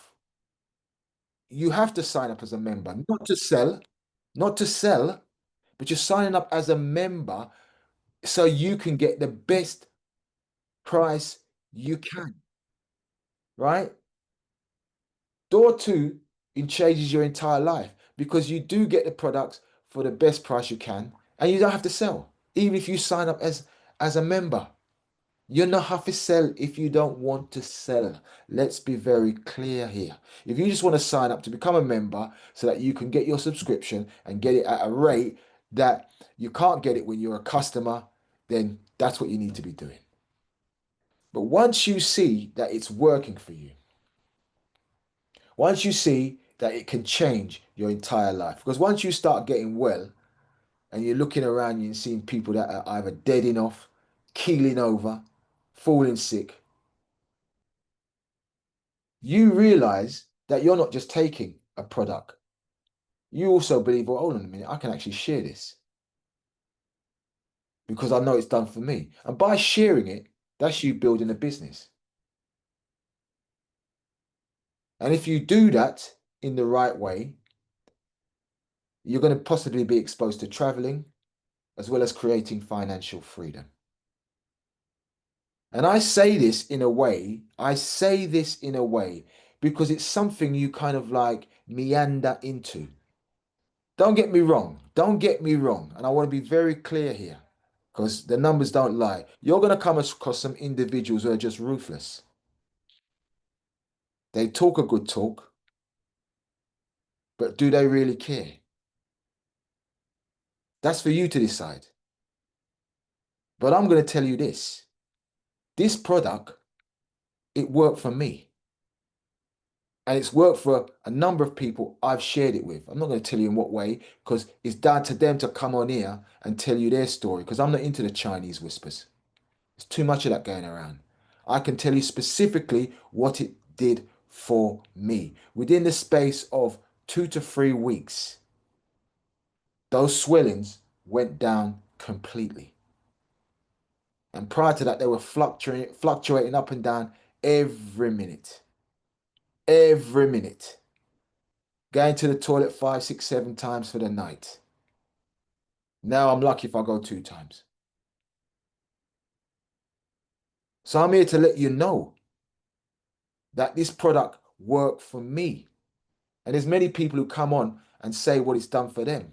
you have to sign up as a member, not to sell, but you're signing up as a member so you can get the best price you can, right? Door two, it changes your entire life because you do get the products for the best price you can, and you don't have to sell. Even if you sign up as a member, you don't have to sell if you don't want to sell. Let's be very clear here. If you just want to sign up to become a member so that you can get your subscription and get it at a rate that you can't get it when you're a customer, then that's what you need to be doing. But once you see that it's working for you, once you see that it can change your entire life, because once you start getting well and you're looking around you and seeing people that are either deading off, keeling over, falling sick, you realize that you're not just taking a product. You also believe, well, hold on a minute, I can actually share this because I know it's done for me. And by sharing it, that's you building a business. And if you do that in the right way, you're going to possibly be exposed to traveling as well as creating financial freedom. And I say this in a way because it's something you kind of like meander into. Don't get me wrong. Don't get me wrong. And I want to be very clear here because the numbers don't lie. You're going to come across some individuals who are just ruthless. They talk a good talk, but do they really care? That's for you to decide. But I'm going to tell you this. This product, it worked for me. And it's worked for a number of people I've shared it with. I'm not going to tell you in what way because it's down to them to come on here and tell you their story because I'm not into the Chinese whispers. There's too much of that going around. I can tell you specifically what it did for me. Within the space of 2 to 3 weeks, those swellings went down completely. And prior to that, they were fluctuating up and down every minute. Every minute. Going to the toilet 5, 6, 7 times for the night. Now I'm lucky if I go 2 times. So I'm here to let you know that this product worked for me. And there's many people who come on and say what it's done for them.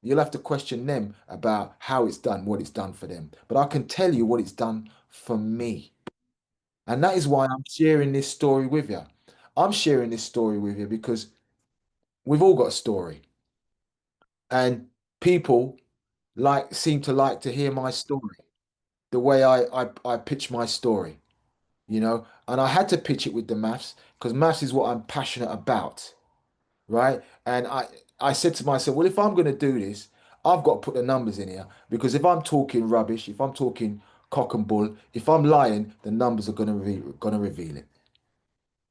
You'll have to question them about how it's done, what it's done for them. But I can tell you what it's done for me. And that is why I'm sharing this story with you. I'm sharing this story with you because we've all got a story. And people seem to like to hear my story, the way I pitch my story, you know. And I had to pitch it with the maths because maths is what I'm passionate about. Right? And I said to myself, well, if I'm going to do this, I've got to put the numbers in here because if I'm talking rubbish, if I'm talking cock and bull, if I'm lying, the numbers are going to reveal it.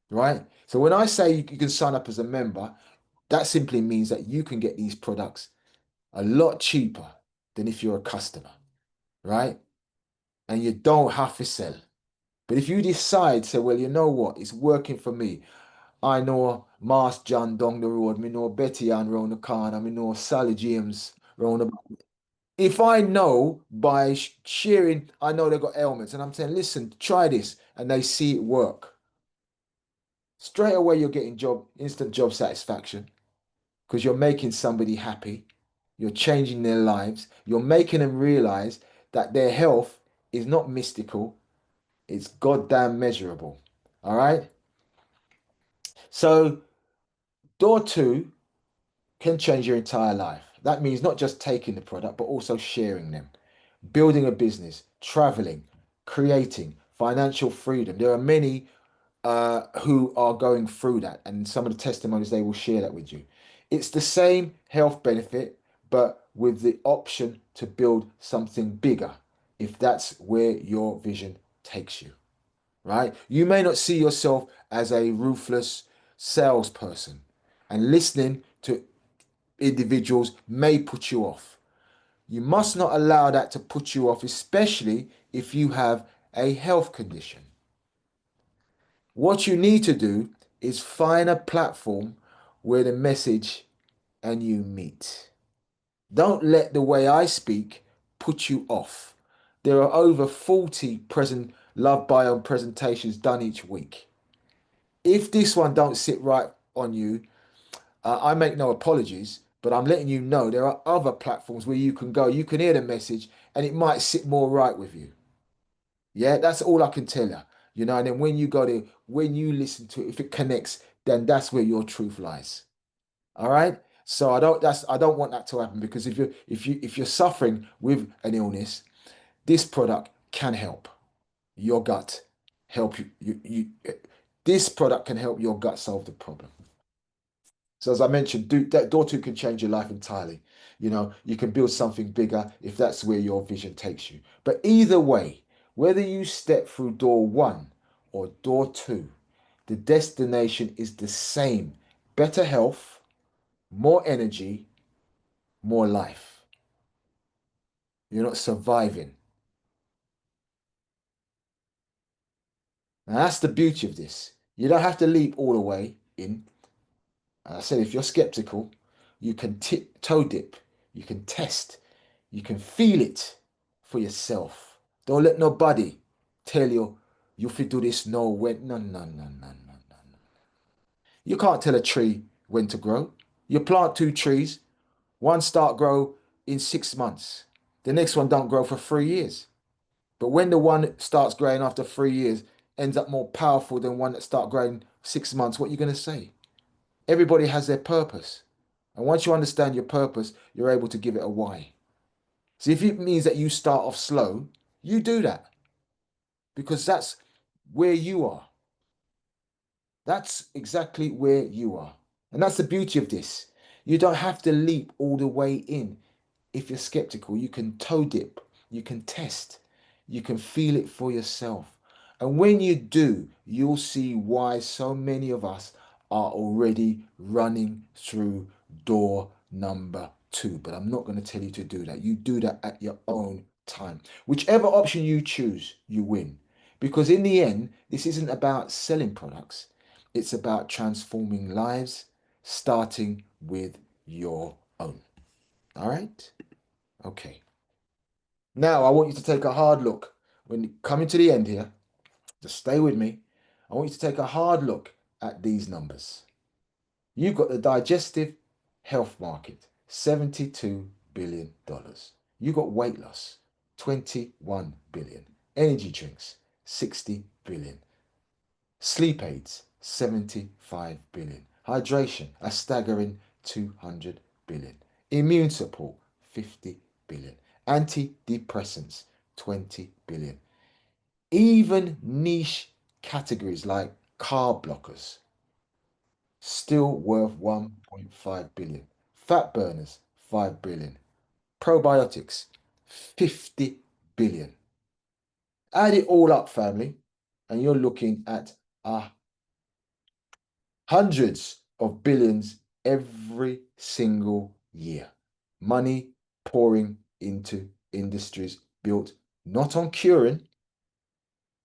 Right? So when I say you can sign up as a member, that simply means that you can get these products a lot cheaper than if you're a customer, right? And you don't have to sell. But if you decide, say, well, you know what, it's working for me. I know Mars John down the road. Me know Betty Ann round the corner. Me know Sally James round the. If I know by sharing, I know they got ailments, and I'm saying, listen, try this, and they see it work. Straight away, you're getting instant job satisfaction because you're making somebody happy. You're changing their lives. You're making them realize that their health is not mystical. It's goddamn measurable. All right. So door two can change your entire life. That means not just taking the product, but also sharing them, building a business, traveling, creating financial freedom. There are many who are going through that, and some of the testimonies they will share that with you. It's the same health benefit, but with the option to build something bigger if that's where your vision takes you, right? You may not see yourself as a ruthless salesperson, and listening to individuals may put you off. You must not allow that to put you off, especially if you have a health condition. What you need to do is find a platform where the message and you meet. Don't let the way I speak put you off. There are over 40 present Love Biome presentations done each week. If this one don't sit right on you, I make no apologies, but I'm letting you know there are other platforms where you can go. You can hear the message and it might sit more right with you. Yeah, that's all I can tell you. You know, and then when you go there, when you listen to it, if it connects, then that's where your truth lies. All right. So I don't want that to happen because if you're suffering with an illness, this product can help your gut help this product can help your gut solve the problem. So as I mentioned, that door two can change your life entirely. You know, you can build something bigger if that's where your vision takes you. But either way, whether you step through door one or door two, the destination is the same. Better health, more energy, more life. You're not surviving. Now that's the beauty of this. You don't have to leap all the way in. I said, if you're skeptical, you can toe dip, you can test, you can feel it for yourself. Don't let nobody tell you you fit do this no when. No, no, no, no, no, no, no. You can't tell a tree when to grow. You plant two trees, one start grow in 6 months. The next one don't grow for 3 years. But when the one that starts growing after 3 years ends up more powerful than one that start growing 6 months, what are you going to say? Everybody has their purpose. And once you understand your purpose, you're able to give it a why. So if it means that you start off slow, you do that because that's where you are. That's exactly where you are. And that's the beauty of this. You don't have to leap all the way in. If you're skeptical, you can toe dip, you can test, you can feel it for yourself. And when you do, you'll see why so many of us are already running through door number two. But I'm not going to tell you to do that. You do that at your own time. Whichever option you choose, you win. Because in the end, this isn't about selling products, it's about transforming lives, starting with your own. All right? Okay. Now I want you to take a hard look. When coming to the end here, just stay with me. I want you to take a hard look at these numbers. You've got the digestive health market, $72 billion. You got weight loss, 21 billion. Energy drinks, 60 billion. Sleep aids, 75 billion. Hydration, a staggering 200 billion. Immune support, 50 billion. Antidepressants, 20 billion. Even niche categories like carb blockers, still worth 1.5 billion. Fat burners, 5 billion. Probiotics, 50 billion. Add it all up, family, and you're looking at a hundreds of billions every single year. Money pouring into industries built not on curing,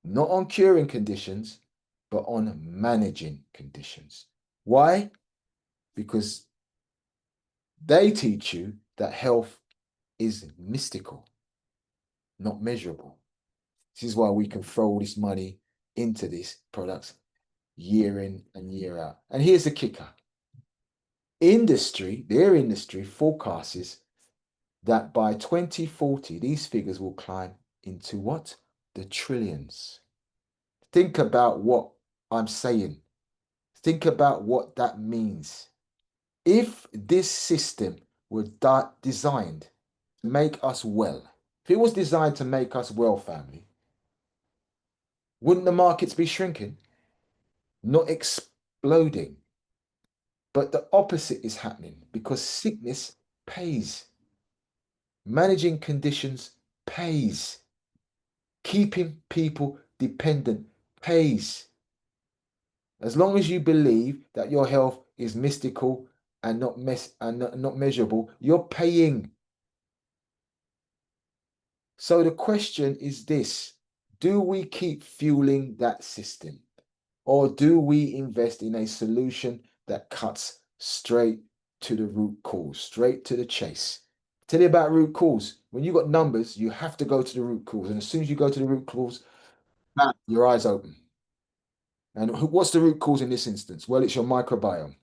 not on curing conditions, but on managing conditions. Why? Because they teach you that health is mystical, not measurable. This is why we can throw all this money into these products year in and year out. And here's the kicker. Their industry forecasts that by 2040, these figures will climb into what? The trillions. Think about what I'm saying. Think about what that means. If this system were designed to make us well, if it was designed to make us well, family, wouldn't the markets be shrinking? Not exploding. But the opposite is happening because sickness pays. Managing conditions pays. Keeping people dependent pays. As long as you believe that your health is mystical and not measurable, you're paying. So the question is this: do we keep fueling that system, or do we invest in a solution that cuts straight to the root cause, straight to the chase. Tell you about root cause. When you got numbers, you have to go to the root cause. And as soon as you go to the root cause, bam, your eyes open. And what's the root cause in this instance? Well, it's your microbiome.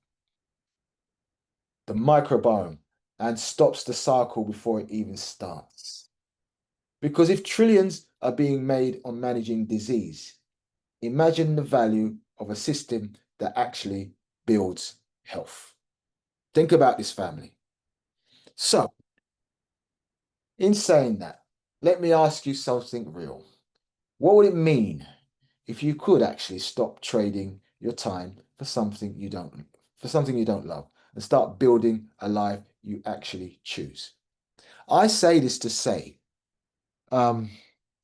The microbiome and stops the cycle before it even starts. Because if trillions are being made on managing disease, imagine the value of a system that actually builds health. Think about this, family. So, in saying that, let me ask you something real. What would it mean if you could actually stop trading your time for something you don't love, and start building a life you actually choose? I say this to say, um,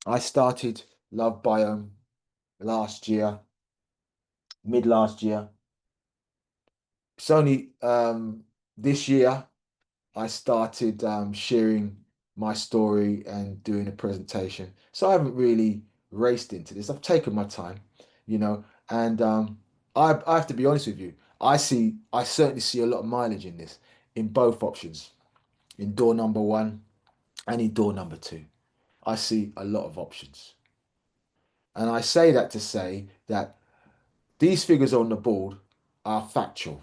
I started Love Biome last year, mid last year. It's only this year I started sharing my story and doing a presentation. So I haven't really raced into this. I've taken my time, you know, and I have to be honest with you. I certainly see a lot of mileage in this, in both options, in door number one and in door number two. I see a lot of options. And I say that to say that these figures on the board are factual.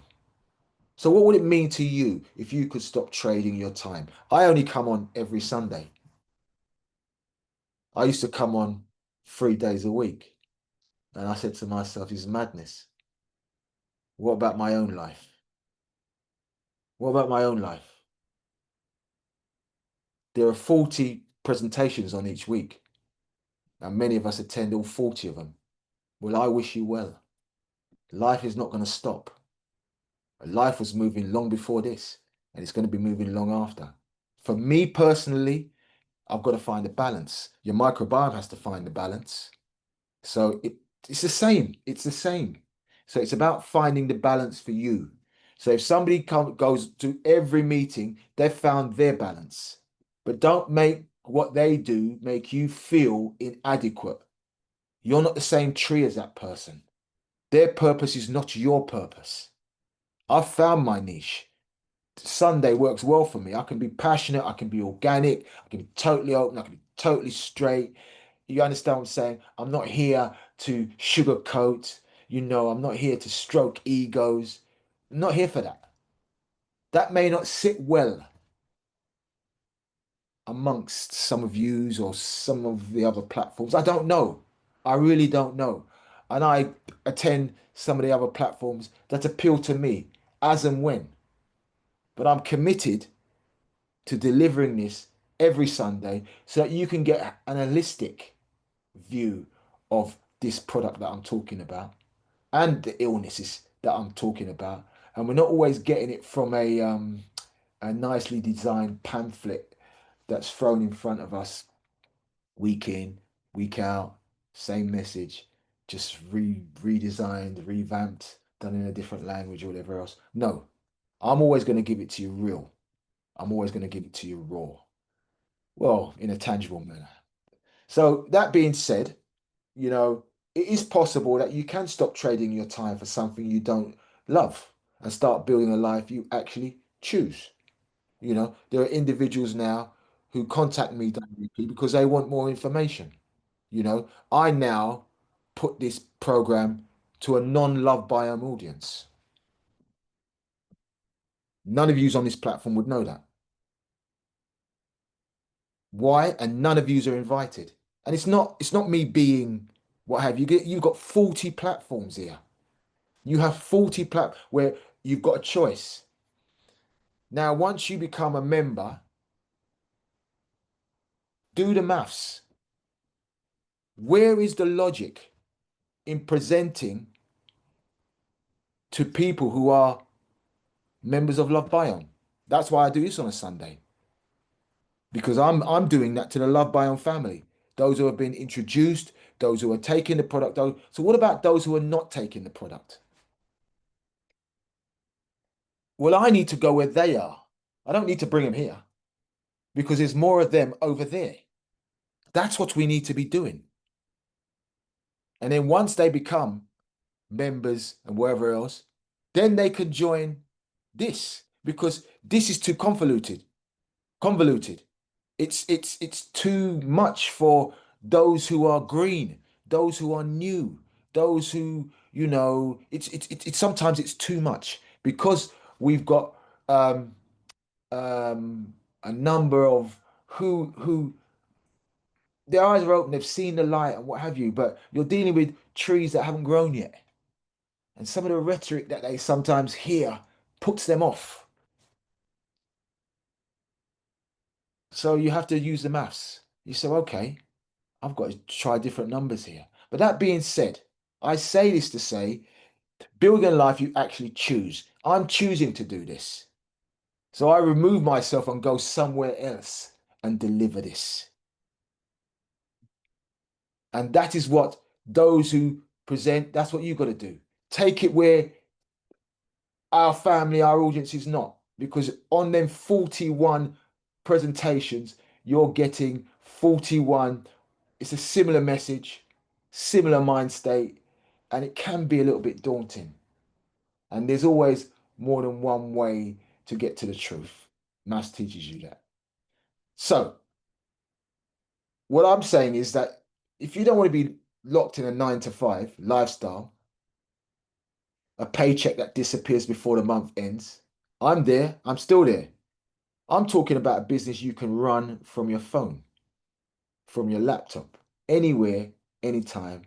So what would it mean to you if you could stop trading your time? I only come on every Sunday. I used to come on 3 days a week. And I said to myself, this is madness. What about my own life? What about my own life? There are 40 presentations on each week, and many of us attend all 40 of them. Well, I wish you well. Life is not going to stop. Life was moving long before this, and it's going to be moving long after. For me personally, I've got to find a balance. Your microbiome has to find the balance. So it's the same. It's the same. So it's about finding the balance for you. So if somebody goes to every meeting, they've found their balance. But don't make what they do make you feel inadequate. You're not the same tree as that person. Their purpose is not your purpose. I've found my niche. Sunday works well for me. I can be passionate, I can be organic, I can be totally open, I can be totally straight. You understand what I'm saying? I'm not here to sugarcoat, I'm not here to stroke egos. I'm not here for that. That may not sit well amongst some of yous or some of the other platforms. I don't know. I really don't know. And I attend some of the other platforms that appeal to me as and when. But I'm committed to delivering this every Sunday so that you can get an holistic view of this product that I'm talking about and the illnesses that I'm talking about. And we're not always getting it from a nicely designed pamphlet that's thrown in front of us week in, week out, same message, just redesigned, revamped, done in a different language or whatever else. No, I'm always going to give it to you real. I'm always going to give it to you raw. Well, in a tangible manner. So that being said, you know, it is possible that you can stop trading your time for something you don't love and start building a life you actually choose. There are individuals now who contact me directly because they want more information. I now put this program to a non-love biome audience. None of yous on this platform would know that. Why? And none of yous are invited. And it's not me being what have you. You've got 40 platforms here. You have 40 where you've got a choice. Now, once you become a member, do the maths. Where is the logic in presenting to people who are members of Love Biome? That's why I do this on a Sunday. Because I'm doing that to the Love Biome family. Those who have been introduced, those who are taking the product. So what about those who are not taking the product? Well, I need to go where they are. I don't need to bring them here because there's more of them over there. That's what we need to be doing. And then once they become members and wherever else, then they can join this because this is too convoluted. Convoluted. It's too much for those who are green, those who are new, those who, it's sometimes it's too much because we've got a number of who their eyes are open, they've seen the light and what have you, but you're dealing with trees that haven't grown yet. And some of the rhetoric that they sometimes hear puts them off. So you have to use the maths. You say, okay, I've got to try different numbers here. But that being said, I say this to say, building a life you actually choose. I'm choosing to do this. So I remove myself and go somewhere else and deliver this. And that is what those who present, that's what you've got to do. Take it where our family, our audience is not. Because on them 41 presentations, you're getting 41. It's a similar message, similar mind state, and it can be a little bit daunting. And there's always more than one way to get to the truth. Maths teaches you that. So, what I'm saying is that if you don't want to be locked in a 9 to 5 lifestyle, a paycheck that disappears before the month ends, I'm there, I'm still there. I'm talking about a business you can run from your phone, from your laptop, anywhere, anytime.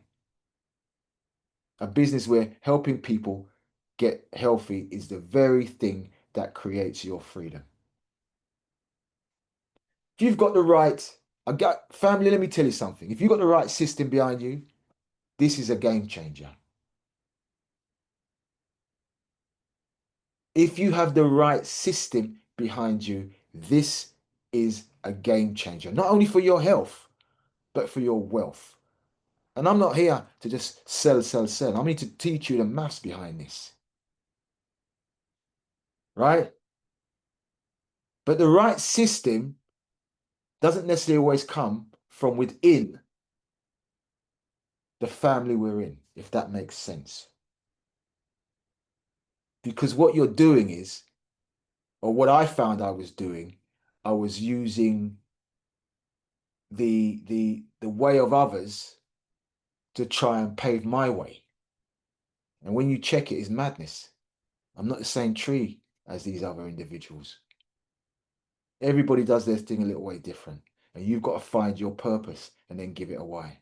A business where helping people get healthy is the very thing that creates your freedom. If you've got the right, I got family, let me tell you something. If you've got the right system behind you, this is a game changer. If you have the right system behind you, this is a game changer, not only for your health, but for your wealth. And I'm not here to just sell, sell, sell. I'm here to teach you the maths behind this, right? But the right system doesn't necessarily always come from within the family we're in, if that makes sense. Because what you're doing is, or what I found I was doing, I was using the way of others to try and pave my way. And when you check it, it's madness. I'm not the same tree as these other individuals. Everybody does their thing a little way different. And you've got to find your purpose and then give it a why.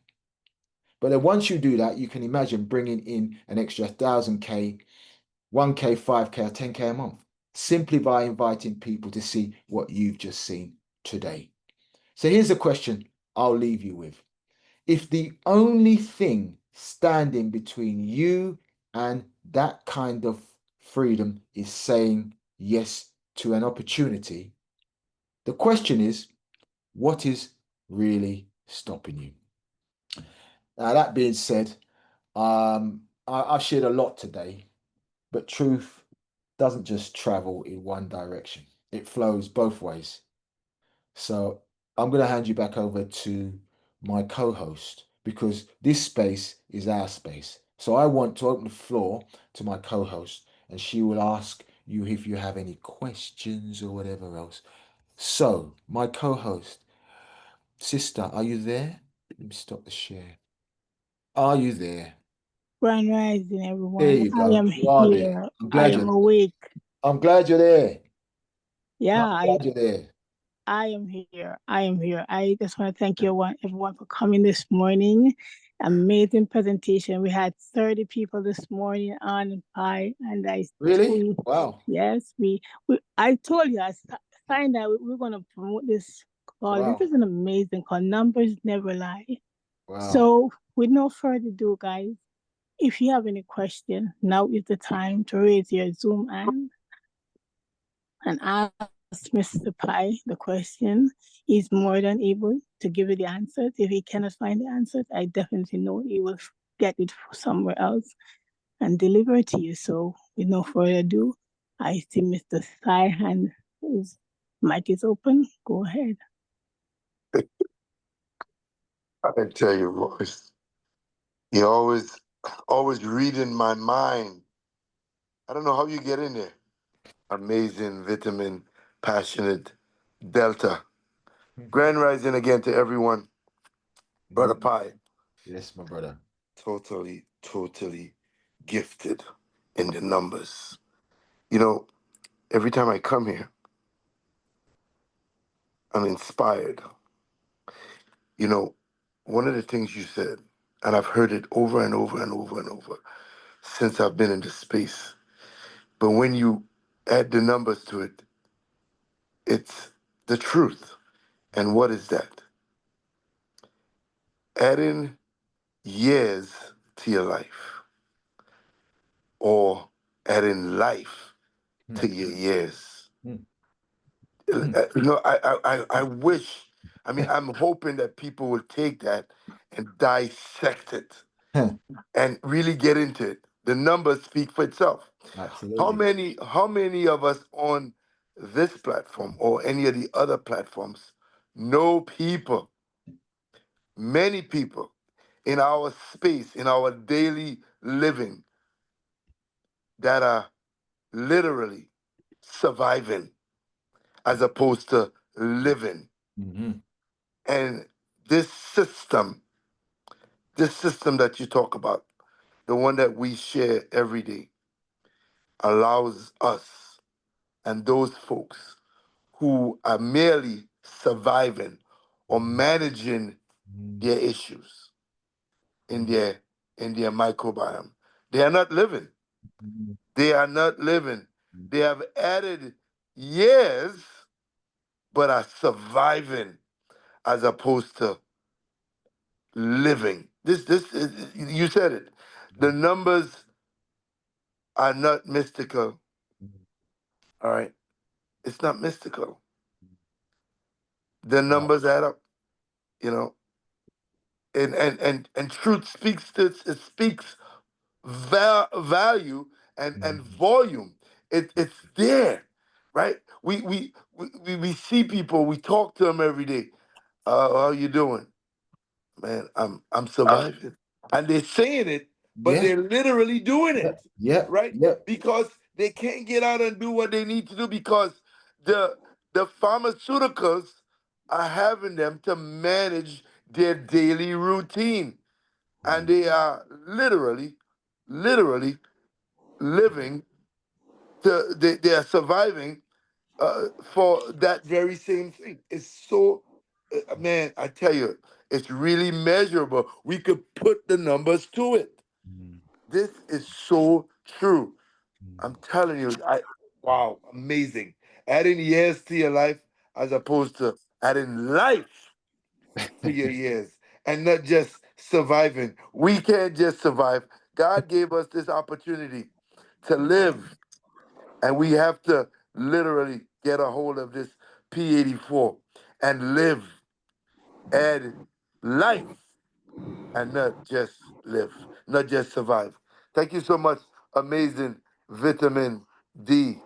But then once you do that, you can imagine bringing in an extra 1,000K, 1K, 5K, or 10K a month, simply by inviting people to see what you've just seen today. So here's a question I'll leave you with. If the only thing standing between you and that kind of freedom is saying yes to an opportunity, the question is, what is really stopping you? Now, that being said, I've shared a lot today, but truth doesn't just travel in one direction. It flows both ways. So I'm going to hand you back over to my co-host because this space is our space. So I want to open the floor to my co-host and she will ask you if you have any questions or whatever else. So, my co-host, sister, are you there? Let me stop the share. Are you there? Grand rising, There everyone. you I go. am You are there. here. I'm I glad am you're there. awake. I'm glad you're there. Yeah, I'm glad you're there. I am here. I am here. I just want to thank you, everyone for coming this morning. Amazing presentation. We had 30 people this morning on Pi, and Really? we, Wow. yes, I told you, signed that we're going to promote this call. This Wow. is an amazing call. Numbers never lie. Wow. So, with no further ado, guys, if you have any question, now is the time to raise your Zoom hand and ask Mr. Pi the question. He's more than able to give you the answers. If he cannot find the answers, I definitely know he will get it somewhere else and deliver it to you. So, with no further ado, I see Mr. Sai and his mic is open. Go ahead. I tell you, Royce, you always reading my mind. I don't know how you get in there. amazing, vitamin, passionate Delta. Grand rising again to everyone. Brother Pi, Yes, my brother. totally, totally gifted in the numbers. You know, every time I come here, I'm inspired. You know, one of the things you said, and I've heard it over and over and over and over since I've been in this space, but when you add the numbers to it, it's the truth. And what is that? Adding years to your life or adding life to your years. Mm. You know, I wish, I mean, I'm hoping that people will take that and dissect it and really get into it. The numbers speak for itself. Absolutely. How many of us on this platform or any of the other platforms know people, many people in our space, in our daily living that are literally surviving as opposed to living? Mm-hmm. And this system that you talk about, the one that we share every day, allows us and those folks who are merely surviving or managing their issues in their microbiome. They are not living. They are not living. They have added years, but are surviving as opposed to living. This is, you said it. The numbers are not mystical. All right, it's not mystical. The Wow. numbers add up. You know, and truth speaks to it speaks value and volume. It's there, right? We see people. We talk to them every day. How you doing, man? I'm surviving, and they're saying it, but Yeah. they're literally doing it, Yep. Yep. right? Yep. Because they can't get out and do what they need to do because the the pharmaceuticals are having them to manage their daily routine, and they are literally living they are surviving for that very same thing. It's so, man, I tell you, it's really measurable. We could put the numbers to it. This is so true. I'm telling you, wow, amazing. Adding years to your life as opposed to adding life to your years and not just surviving. We can't just survive. God gave us this opportunity to live, and we have to literally get a hold of this P84 and live, add life, and not just live, not just survive. Thank you so much, amazing vitamin D.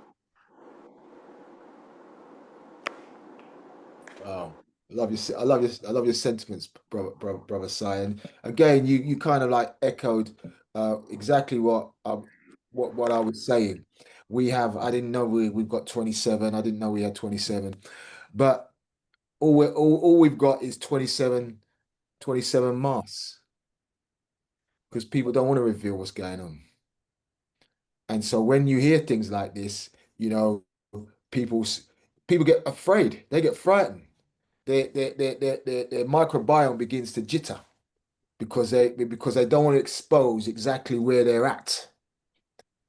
Wow. I love your sentiments, brother Si. And again, you kind of like echoed exactly what I was saying. I didn't know we've got 27. I didn't know we had 27. But all we've got is 27 masks because people don't want to reveal what's going on. And so when you hear things like this, you know, people people get afraid. They get frightened. Their microbiome begins to jitter because they don't want to expose exactly where they're at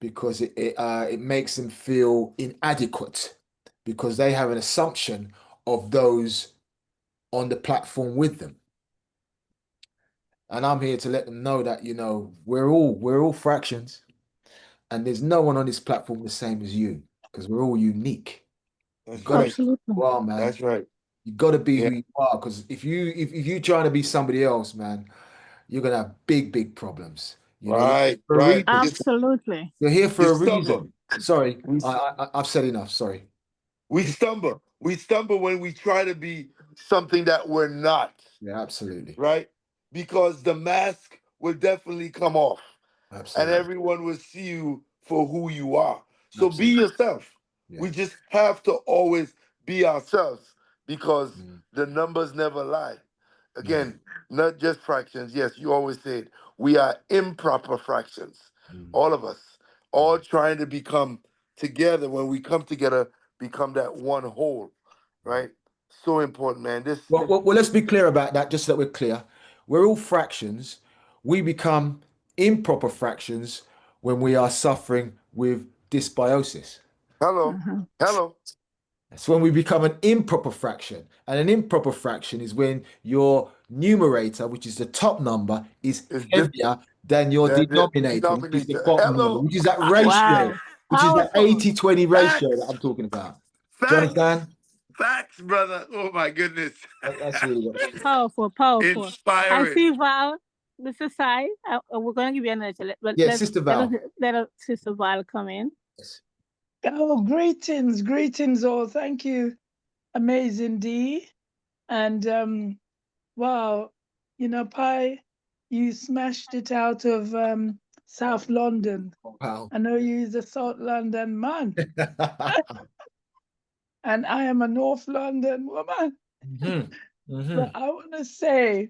because it makes them feel inadequate because they have an assumption of those on the platform with them. And I'm here to let them know that, you know, we're all fractions and there's no one on this platform the same as you because we're all unique. You That's gotta be right. who Absolutely. you are, man. That's right. You gotta be Yeah. who you are because if you trying to be somebody else, man, you're gonna have big problems. You know, you're here Right. for a Right. reason. Absolutely. You're here You for a stumble. reason. Sorry, We, I've said enough. Sorry. we stumble. We stumble when we try to be something that we're not, Yeah, absolutely. right? Because the mask will definitely come off and Absolutely. everyone will see you for who you are. So be Absolutely. yourself. We Yeah. just have to always be ourselves because Mm. the numbers never lie. Never. Again, not just fractions. Yes, you always say it. We are improper fractions, Mm. all of us, all Mm. trying to become together. When we come together, become that one whole, Mm. right? So important, man. This, Well, let's be clear about that, just so that we're clear. We're all fractions. We become improper fractions when we are suffering with dysbiosis. hello, Uh-huh. hello, That's when we become an improper fraction. And an improper fraction is when your numerator, which is the top number, is is this heavier than your the denominator, which is the denominator? bottom number, Hello, which is that ratio, Wow. which is that Powerful. 80-20 ratio that facts, I'm talking about. Do you facts, understand? facts, brother. Oh my goodness, That's really what it is. Powerful. Powerful. I inspiring. see Val, Mr. Sai. We're going to give you another chance, but Yeah, Sister Val. let us Sister Val come in. Yes. Oh, greetings, greetings all. Thank you, amazing D. And wow, Pi, you smashed it out of South London. Wow. I know you're a South London man, and I am a North London woman. hmm hmm But I want to say,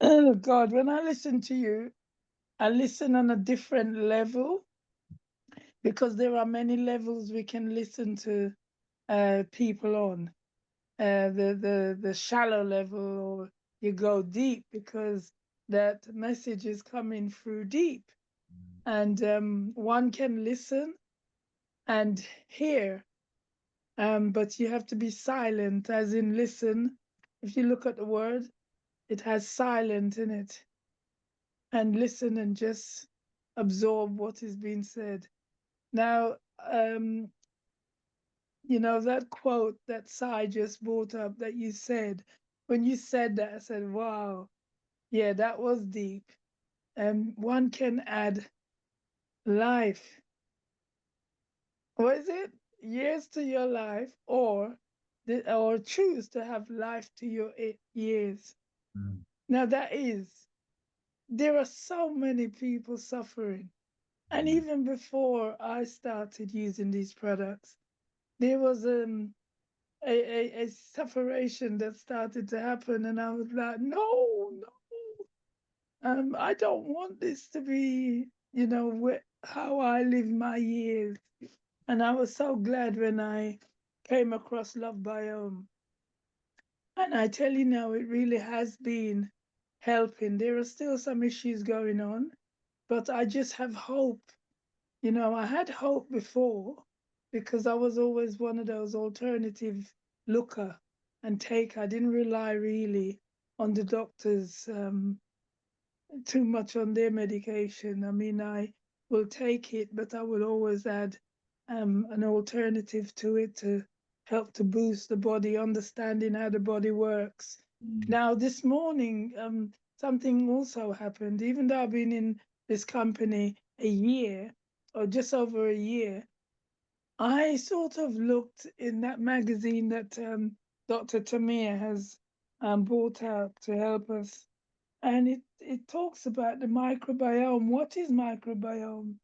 oh God, when I listen to you, I listen on a different level because there are many levels we can listen to people on. The shallow level, or you go deep because that message is coming through deep, and one can listen and hear, but you have to be silent, as in listen. If you look at the word, it has silent in it, and listen and just absorb what is being said. Now, that quote that Sai just brought up that you said, when you said that, I said, wow, yeah, that was deep. One can add life. What is it? Years to your life, or choose to have life to your years. Now there are so many people suffering. And even before I started using these products, there was a separation that started to happen, and I was like, no, no, I don't want this to be, how I live my years. And I was so glad when I came across Love Biome, and I tell you now, it really has been helping. There are still some issues going on, but I just have hope. I had hope before because I was always one of those alternative looker and take. I didn't rely really on the doctors too much on their medication. I mean, I will take it, but I will always add an alternative to it to help to boost the body, understanding how the body works. Now, this morning, something also happened. Even though I've been in this company a year, or just over a year, I sort of looked in that magazine that Dr. Tamir has brought out to help us, and it talks about the microbiome. What is microbiome,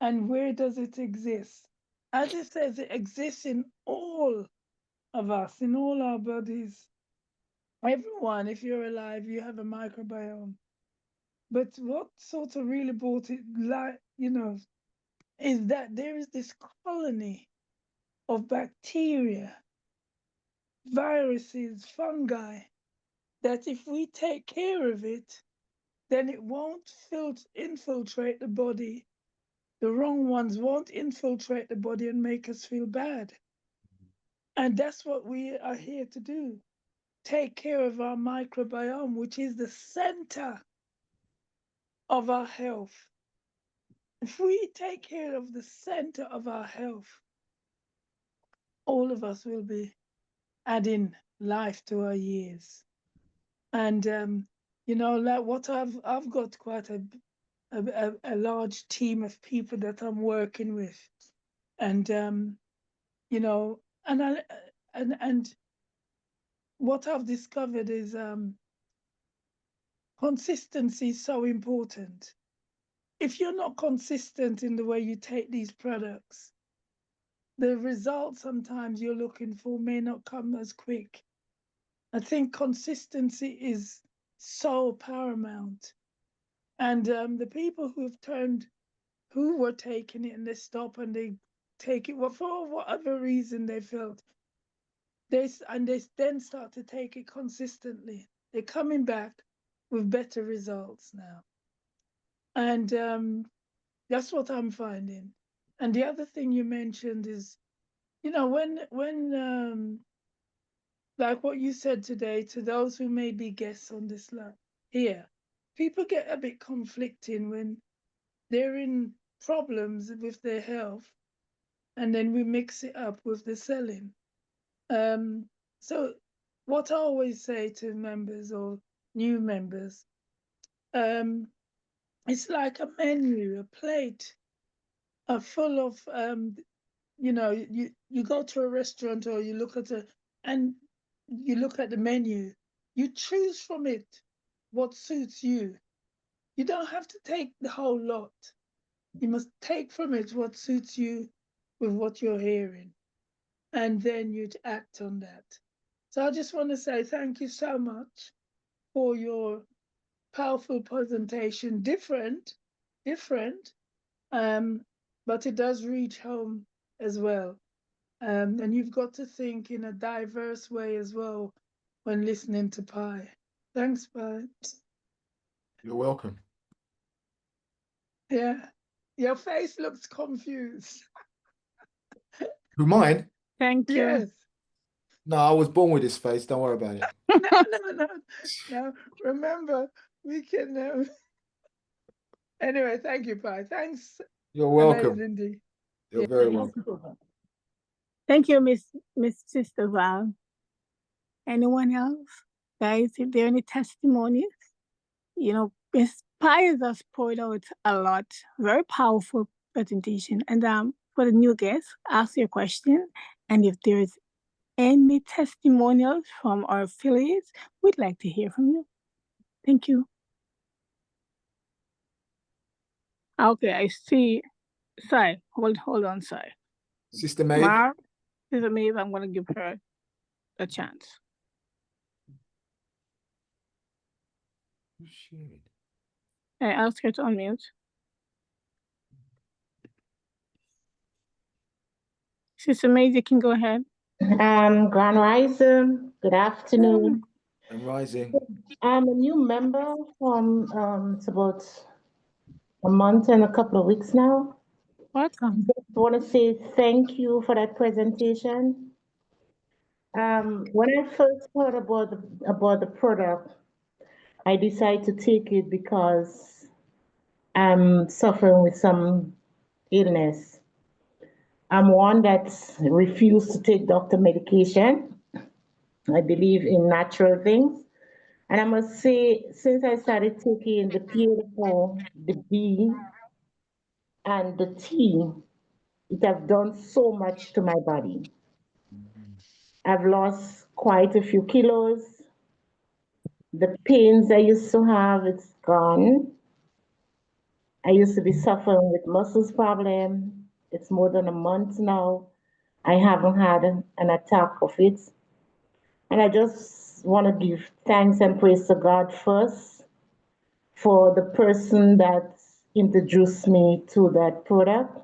and where does it exist? As it says, it exists in all of us, in all our bodies. Everyone, if you're alive, you have a microbiome. But what sort of really brought it, is that there is this colony of bacteria, viruses, fungi, that if we take care of it, then it won't infiltrate the body. The wrong ones won't infiltrate the body and make us feel bad. And that's what we are here to do. Take care of our microbiome, which is the center of our health. If we take care of the center of our health, all of us will be adding life to our years. And like what I've got quite a large team of people that I'm working with, and you know, and I and what I've discovered is consistency is so important. If you're not consistent in the way you take these products, the result sometimes you're looking for may not come as quick. I think consistency is so paramount. And the people who were taking it and they stop and they take it, well, for whatever reason they felt, they then start to take it consistently. They're coming back with better results now. And that's what I'm finding. And the other thing you mentioned is, when like what you said today, to those who may be guests on this line here, people get a bit conflicting when they're in problems with their health, and then we mix it up with the selling. So what I always say to members or new members, it's like a menu, a plate, full of you go to a restaurant or you look at the menu, you choose from it what suits you. You don't have to take the whole lot. You must take from it what suits you with what you're hearing, and then you'd act on that. So I just want to say thank you so much for your powerful presentation. Different, but it does reach home as well. And you've got to think in a diverse way as well when listening to Pi. Thanks, Pi. You're welcome. Yeah, your face looks confused. Who, mine? Thank you. Yes. No, I was born with this face. Don't worry about it. No. Remember, we can. Anyway, thank you, Pi. Thanks. You're welcome. Amazing, D. You're very welcome. Thank you, Miss Sister Val. Anyone else? Guys, if there are any testimonies, Miss Pi has poured out a lot. Very powerful presentation. And for the new guests, ask your question. And if there's any testimonials from our affiliates, we'd like to hear from you. Thank you. Okay, I see. Sorry, hold on, sorry. Sister Maeve? Sister Maeve, I'm going to give her a chance. I ask her to unmute. Sister Maeve, you can go ahead. Grand Rising, good afternoon. And rising. I'm a new member from it's about a month and a couple of weeks now. Welcome. I just want to say thank you for that presentation. When I first heard about the product, I decided to take it because I'm suffering with some illness. I'm one that's refused to take doctor medication. I believe in natural things. And I must say, since I started taking the P84, the B, and the T, it has done so much to my body. I've lost quite a few kilos. The pains I used to have, it's gone. I used to be suffering with muscles problem. It's more than a month now. I haven't had an attack of it. And I just want to give thanks and praise to God first for the person that introduced me to that product,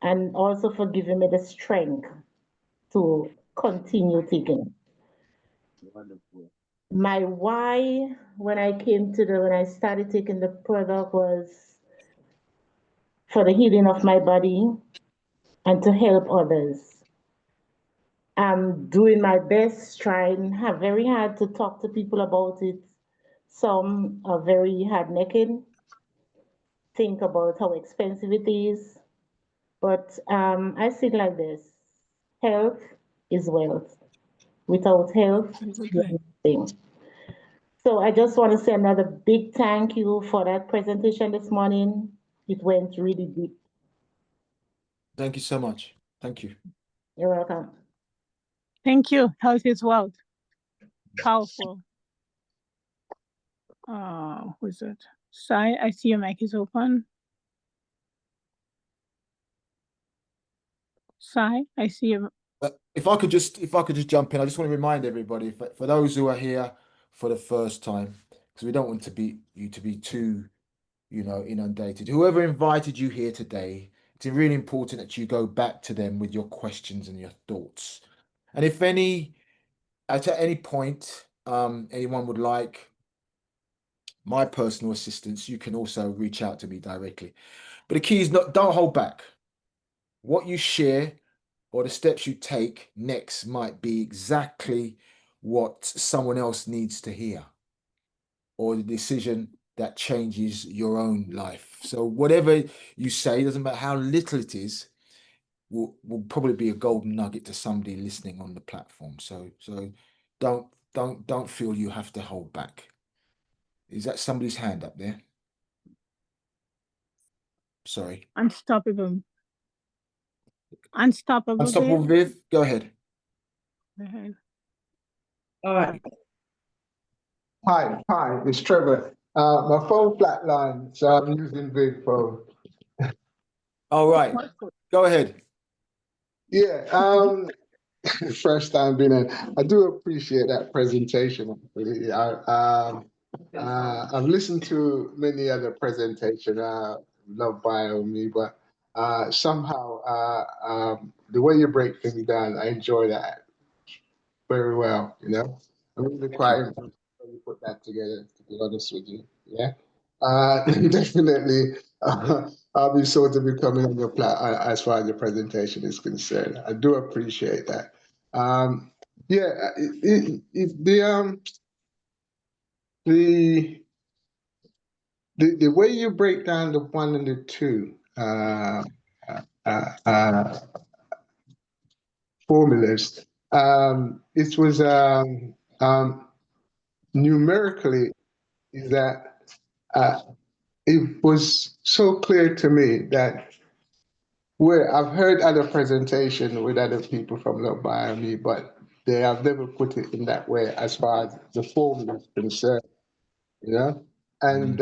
and also for giving me the strength to continue taking it. Wonderful. My why when I started taking the product was for the healing of my body and to help others. I'm doing my best, trying very hard to talk to people about it. Some are very hard-necked, think about how expensive it is. But I see it like this: health is wealth. Without health, you're nothing. So I just want to say another big thank you for that presentation this morning. It went really deep. Thank you so much. Thank you. You're welcome. Thank you. Health is wealth. Powerful. Who's it? Sai, I see your mic is open. Sai, I see you. If I could just jump in, I just want to remind everybody for those who are here for the first time, because we don't want you to be too, inundated. Whoever invited you here today, it's really important that you go back to them with your questions and your thoughts. And if at any point, anyone would like my personal assistance, you can also reach out to me directly. But the key is don't hold back. What you share or the steps you take next might be exactly what someone else needs to hear, or the decision that changes your own life. So whatever you say, doesn't matter how little it is, will probably be a golden nugget to somebody listening on the platform. So don't feel you have to hold back. Is that somebody's hand up there? Sorry. Unstoppable. Unstoppable, Unstoppable Viv, go ahead. Go ahead. All right. Hi, it's Trevor. My phone flatlined, so I'm using Viv phone. All right, go ahead. Yeah, first time being in. I do appreciate that presentation. Really. I've listened to many other presentations, Love Bio Me, but somehow the way you break things down, I enjoy that very well. I'm really quite impressed when you put that together, to be honest with you. Yeah. Definitely, I'll be sort of becoming on your as far as the presentation is concerned. I do appreciate that. Yeah, the way you break down the one and the two formulas, it was numerically is that it was so clear to me that where I've heard other presentations with other people from Love Me, but they have never put it in that way as far as the formula is concerned, and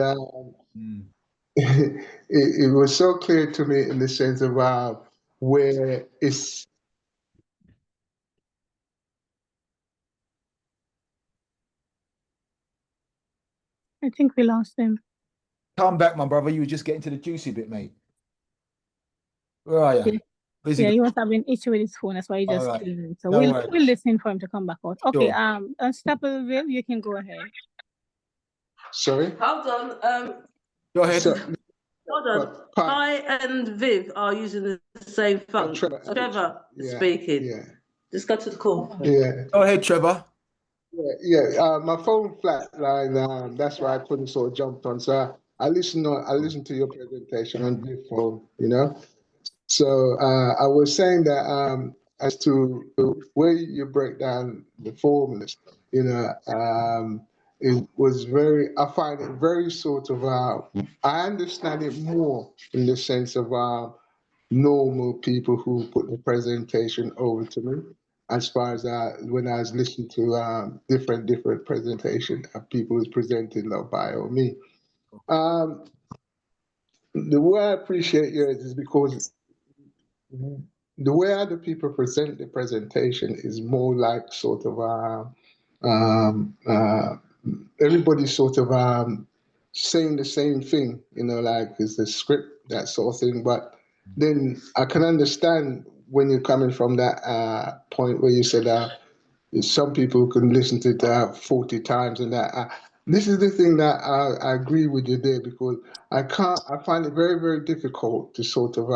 it was so clear to me in the sense of where it's. I think we lost him. Come back, my brother. You were just getting to the juicy bit, mate. Where are you? Yeah, he was having issue with his phone. That's why he just came in. So we'll listen for him to come back out. Okay, sure. Unstoppable, you can go ahead. Sorry? Hold on. Go ahead. Hold on. Pi and Viv are using the same phone. Trevor speaking. Yeah. Just go to the call. Yeah. Go ahead, Trevor. Yeah. My phone flatlined. That's why I couldn't sort of jump on. So I listened to your presentation on Viv phone. So I was saying that as to the way you break down the formulas, it was I find it very sort of, I understand it more in the sense of normal people who put the presentation over to me, as far as when I was listening to different presentation of people who's presented Love Bio Me. The way I appreciate yours is because the way other people present the presentation is more like sort of everybody's sort of saying the same thing, like it's the script, that sort of thing. But then I can understand when you're coming from that point where you said some people can listen to it 40 times and that. This is the thing that I agree with you there, because I find it very, very difficult to sort of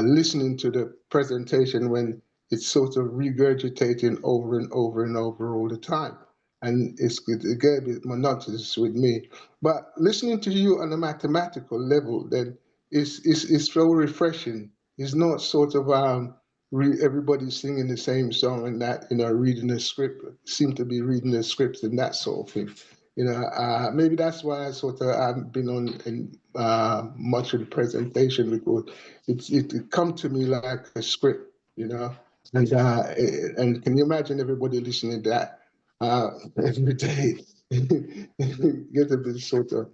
listening to the presentation when it's sort of regurgitating over and over and over all the time. And it get a bit monotonous with me. But listening to you on a mathematical level, then it's so refreshing. It's not sort of everybody singing the same song and that, reading the script, seem to be reading the scripts and that sort of thing. Maybe that's why I sort of haven't been on in much of the presentation, because it come to me like a script, and can you imagine everybody listening to that every day? Get a bit sort of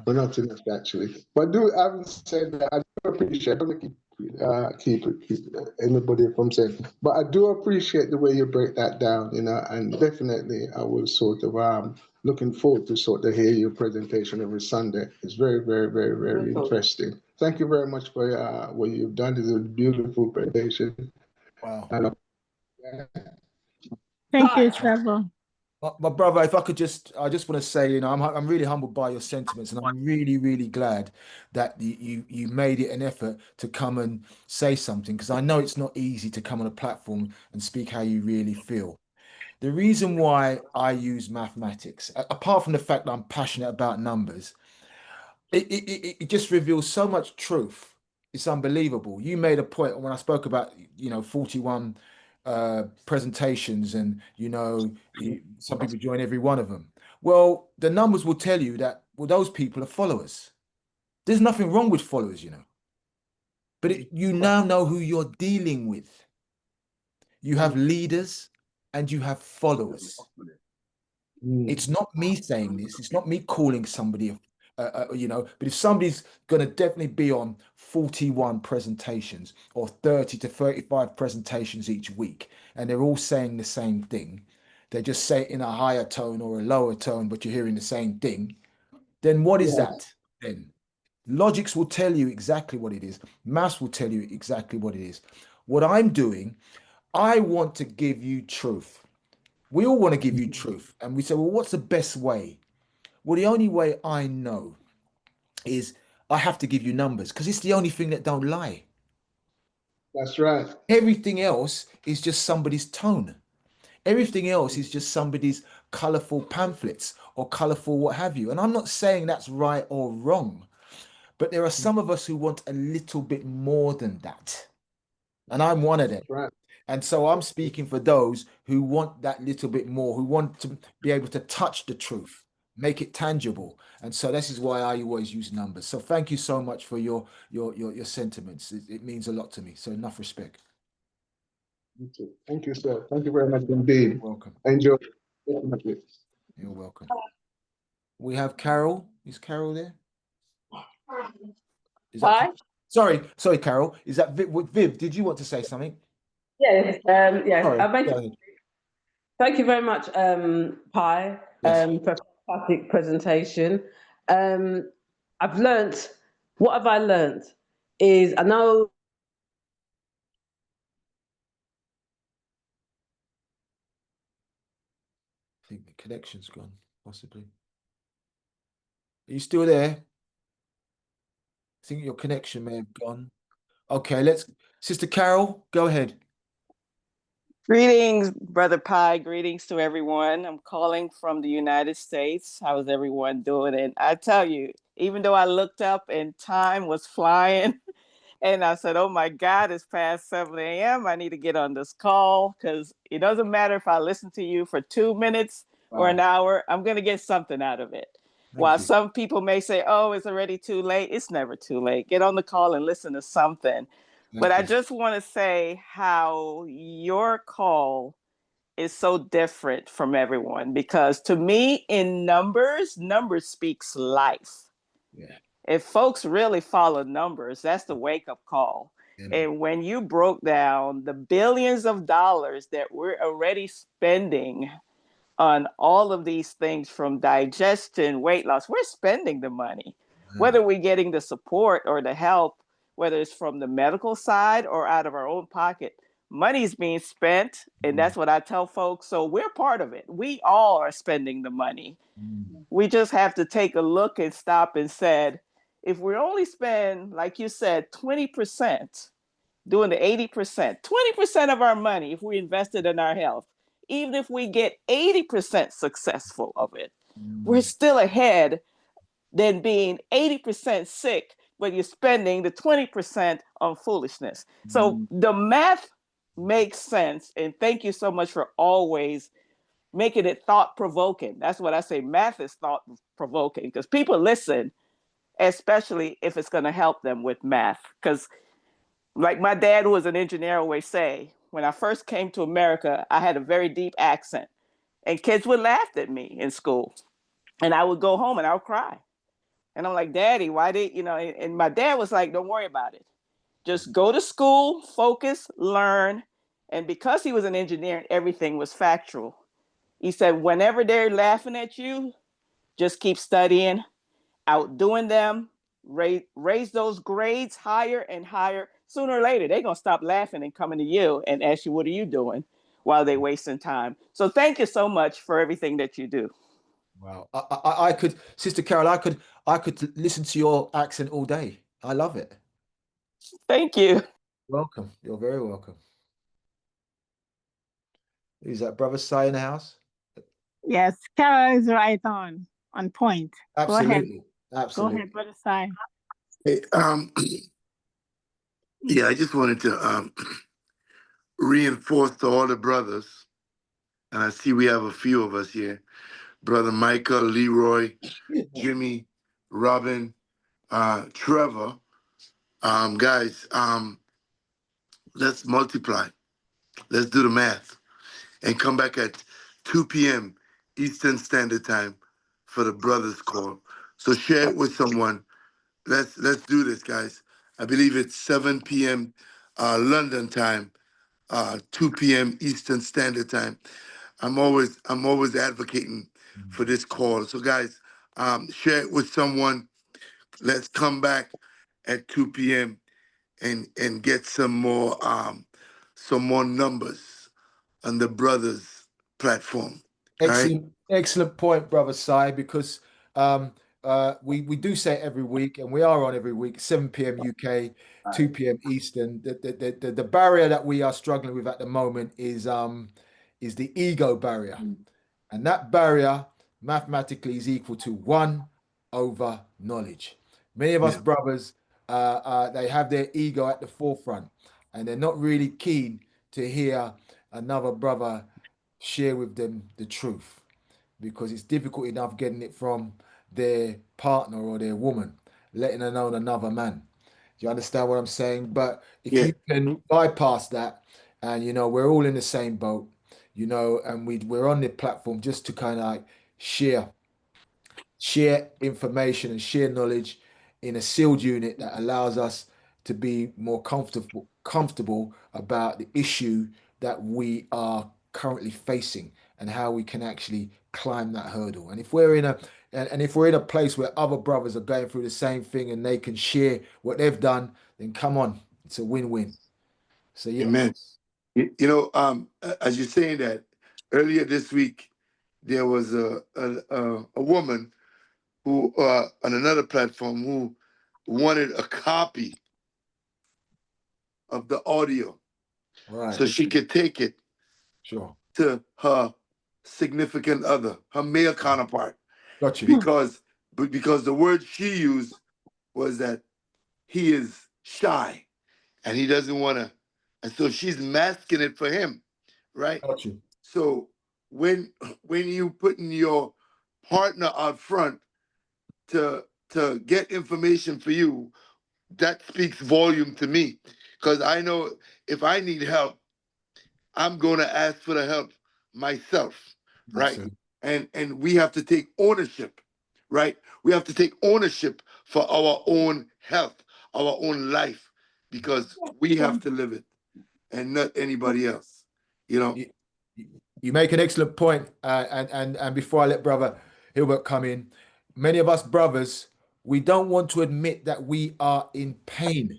monotonous actually. But having said that, I appreciate. I don't want to keep anybody from saying, but I do appreciate the way you break that down, and definitely I will sort of looking forward to sort of hear your presentation every Sunday. It's very, very, very, very interesting. Thank you very much for what you've done. It's a beautiful presentation. Wow. And, Thank you, Trevor. My brother, if I could I just want to say, I'm really humbled by your sentiments, and I'm really, really glad that you made it an effort to come and say something, because I know it's not easy to come on a platform and speak how you really feel. The reason why I use mathematics, apart from the fact that I'm passionate about numbers, it just reveals so much truth. It's unbelievable. You made a point when I spoke about 41 presentations, and some people join every one of them. Well, the numbers will tell you that, well, those people are followers. There's nothing wrong with followers, but you now know who you're dealing with. You have leaders and you have followers. It's not me saying this. It's not me calling somebody, but if somebody's going to definitely be on 41 presentations or 30 to 35 presentations each week, and they're all saying the same thing, they just say it in a higher tone or a lower tone, but you're hearing the same thing, then what is that then? Logics will tell you exactly what it is. Maths will tell you exactly what it is. What I'm doing, I want to give you truth. We all want to give you truth. And we say, well, what's the best way? Well, the only way I know is I have to give you numbers, because it's the only thing that don't lie. That's right. Everything else is just somebody's tone. Everything else is just somebody's colorful pamphlets or colorful what have you. And I'm not saying that's right or wrong, but there are some of us who want a little bit more than that. And I'm one of them. That's right. And so I'm speaking for those who want that little bit more, who want to be able to touch the truth, make it tangible. And so this is why I always use numbers. So thank you so much for your sentiments. It means a lot to me. So enough respect. Thank you, sir. Thank you very much indeed. You're welcome. Enjoy. Definitely. You're welcome. We have Carol. Is Carol there? Hi. Sorry, Carol. Is that Viv? Did you want to say something? Yes. Sorry, thank you very much, Pi, yes. for a fantastic presentation. I've learnt. What have I learnt? Is I know. I think the connection's gone, possibly. Are you still there? I think your connection may have gone. Okay, Sister Carol, go ahead. Greetings, Brother Pi. Greetings to everyone. I'm calling from the United States. How's everyone doing? And I tell you, even though I looked up and time was flying, and I said, oh my God, it's past 7 a.m. I need to get on this call, because it doesn't matter if I listen to you for 2 minutes or an hour, I'm going to get something out of it. While some people may say, oh, it's already too late. It's never too late. Get on the call and listen to something. But I just want to say how your call is so different from everyone, because to me, in numbers speaks life. Yeah. If folks really follow numbers, that's the wake-up call. And when you broke down the billions of dollars that we're already spending on all of these things, from digestion, weight loss, we're spending the money. Whether we're getting the support or the help, whether it's from the medical side or out of our own pocket, money's being spent. And that's what I tell folks. So we're part of it. We all are spending the money. We just have to take a look and stop and said, if we only spend, like you said, 20%, doing the 80%, 20% of our money, if we invested in our health, even if we get 80% successful of it, we're still ahead than being 80% sick, but you're spending the 20% on foolishness. So the math makes sense. And thank you so much for always making it thought-provoking. That's what I say. Math is thought-provoking, because people listen, especially if it's going to help them with math. Because like my dad, who was an engineer, always say, when I first came to America, I had a very deep accent, and kids would laugh at me in school, and I would go home and I would cry. And I'm like, Daddy, why did, and my dad was like, don't worry about it. Just go to school, focus, learn. And because he was an engineer and everything was factual, he said, whenever they're laughing at you, just keep studying, outdoing them, raise those grades higher and higher. Sooner or later, they're going to stop laughing and coming to you and ask you, what are you doing while they're wasting time? So thank you so much for everything that you do. Wow. I could, Sister Carol, I could listen to your accent all day. I love it. Thank you. Welcome. You're very welcome. Who's that, Brother Sai in the house? Yes, Carol is right on point. Absolutely. Go ahead. Absolutely. Go ahead, Brother Sai. Hey, yeah, I just wanted to reinforce to all the brothers, and I see we have a few of us here. Brother Michael, Leroy, Jimmy, Robin, Trevor. Guys, let's multiply. Let's do the math and come back at 2 p.m. Eastern Standard Time for the brothers call. So share it with someone. Let's do this, guys. I believe it's 7 p.m. London time, 2 p.m. Eastern Standard Time. I'm always advocating for this call. So guys, share it with someone. Let's come back at 2 p.m. and get some more numbers on the brothers platform. Excellent point, Brother Sai, because we do say it every week, and we are on every week, 7 p.m. UK, 2 p.m. Eastern. The barrier that we are struggling with at the moment is the ego barrier. And that barrier mathematically is equal to 1 over knowledge. Many of us brothers, they have their ego at the forefront, and they're not really keen to hear another brother share with them the truth, because it's difficult enough getting it from their partner or their woman, letting alone another man. Do you understand what I'm saying? But if you can bypass that, and we're all in the same boat, and we're on the platform just to kind of like share information and share knowledge in a sealed unit that allows us to be more comfortable about the issue that we are currently facing and how we can actually climb that hurdle. And if we're in a place where other brothers are going through the same thing and they can share what they've done, then come on, it's a win-win. So yeah. Amen. As you're saying that, earlier this week there was a woman who on another platform who wanted a copy of the audio, so she could take it to her significant other, her male counterpart. Got you. Because the word she used was that he is shy and he doesn't want to, and so she's masking it for him, right? Got you. So when you putting your partner out front to get information for you, that speaks volume to me, because I know if I need help, I'm going to ask for the help myself, right? Absolutely. And we have to take ownership, right? We have to take ownership for our own health, our own life, because we have to live it and not anybody else. You make an excellent point, and before I let Brother Hilbert come in, many of us brothers, we don't want to admit that we are in pain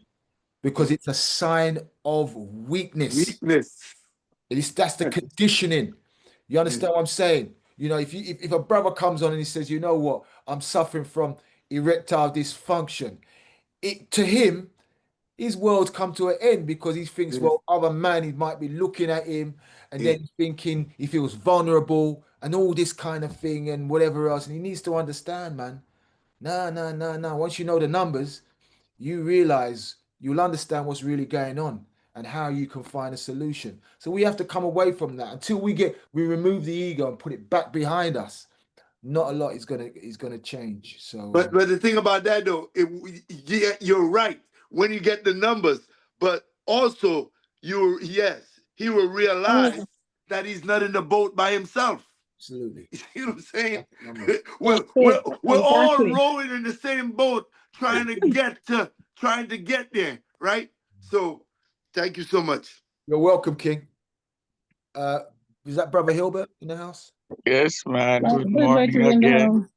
because it's a sign of weakness. That's the conditioning. You understand what I'm saying? If a brother comes on and he says, you know what, I'm suffering from erectile dysfunction, to him, his world's come to an end, because he thinks, well, other man, he might be looking at him, and then thinking he feels vulnerable and all this kind of thing and whatever else. And he needs to understand, man. No. Once you know the numbers, you'll understand what's really going on and how you can find a solution. So we have to come away from that until we remove the ego and put it back behind us. Not a lot is gonna change. So, but the thing about that though, you're right when you get the numbers, but also he will realize that he's not in the boat by himself. Absolutely. You see what I'm saying? That's We're it. all Exactly. rowing in the same boat, trying to get there, right? So, thank you so much. You're welcome, King. Is that Brother Hilbert in the house? Yes, man. That's Good Hilbert morning is in the again.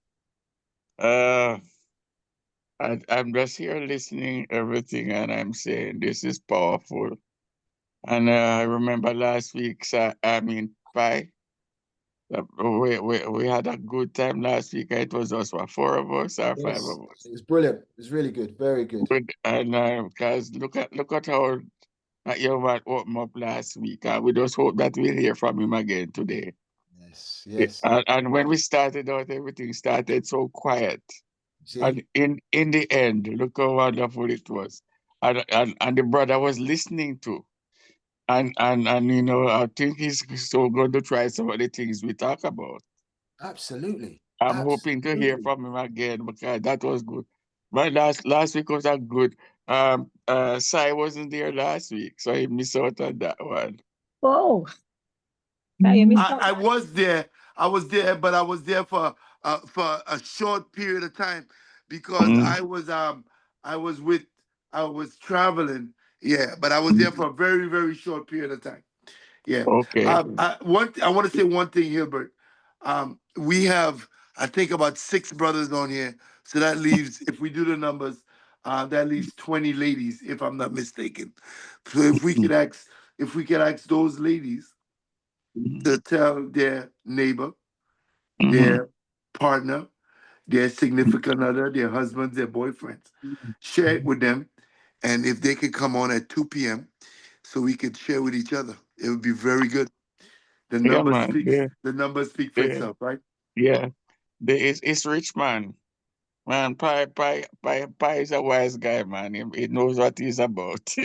house. I'm just here listening everything, and I'm saying this is powerful. And I remember last week's, Pi. We had a good time last week. It was us, what, 4 of us or 5 Yes. of us. It was brilliant. It was really good. Very good. And because look at how that young man opened up last week. We just hope that we'll hear from him again today. Yes. Yes. And when we started out, everything started so quiet. See? And in the end, look how wonderful it was. And the brother was listening to. And I think he's so going to try some of the things we talk about. Absolutely. I'm hoping to hear from him again because that was good. But last week was a good. Sai wasn't there last week, so he missed out on that one. Oh, I was there. I was there, but I was there for a short period of time because I was traveling. Yeah, but I was there for a very, very short period of time. Yeah. Okay. I want to say one thing, Hilbert. We have, I think, about 6 brothers on here. So that leaves, if we do the numbers, that leaves 20 ladies, if I'm not mistaken. So if we could ask those ladies to tell their neighbor, their partner, their significant other, their husbands, their boyfriends, share it with them, and if they could come on at 2 p.m. so we could share with each other, it would be very good. The Yeah, number man. speaks. Yeah. The numbers speak for itself, right? Yeah. It's rich man. Man, Pi is a wise guy, man. He knows what he's about.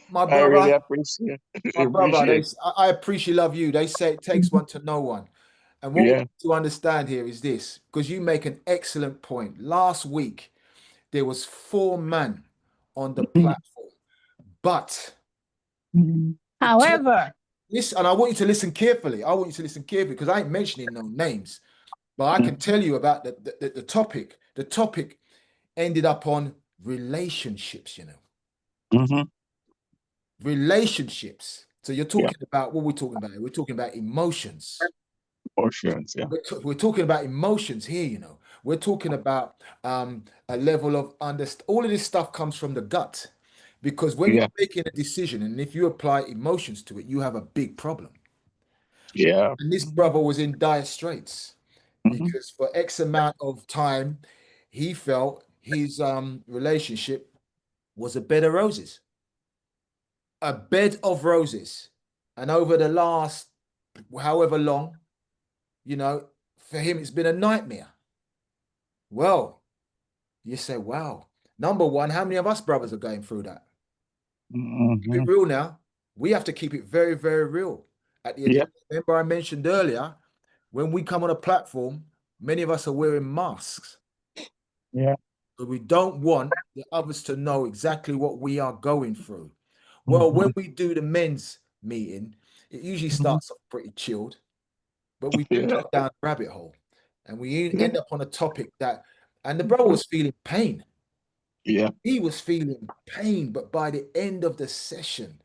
My I really brother, appreciate. I appreciate love you. They say it takes one to know one. And what we Yeah. need to understand here is this, because you make an excellent point. Last week, there was 4 men on the platform. But however, listen, and I want you to listen carefully. I want you to listen carefully because I ain't mentioning no names. But I can tell you about the topic. The topic ended up on relationships, relationships. So you're talking about what we're talking about. We're talking about emotions. Emotions, yeah. We're talking about emotions here, We're talking about a level of understanding. All of this stuff comes from the gut. Because when you're making a decision, and if you apply emotions to it, you have a big problem. Yeah. And this brother was in dire straits because for X amount of time, he felt his relationship was a bed of roses. A bed of roses. And over the last however long, for him, it's been a nightmare. Well, you say, wow. Number one, how many of us brothers are going through that? Keep it real now. We have to keep it very, very real. At the end, remember I mentioned earlier, when we come on a platform, many of us are wearing masks. Yeah. But we don't want the others to know exactly what we are going through. Well, when we do the men's meeting, it usually starts off pretty chilled, but we do go down a rabbit hole and we end up on a topic and the brother was feeling pain. Yeah. He was feeling pain, but by the end of the session,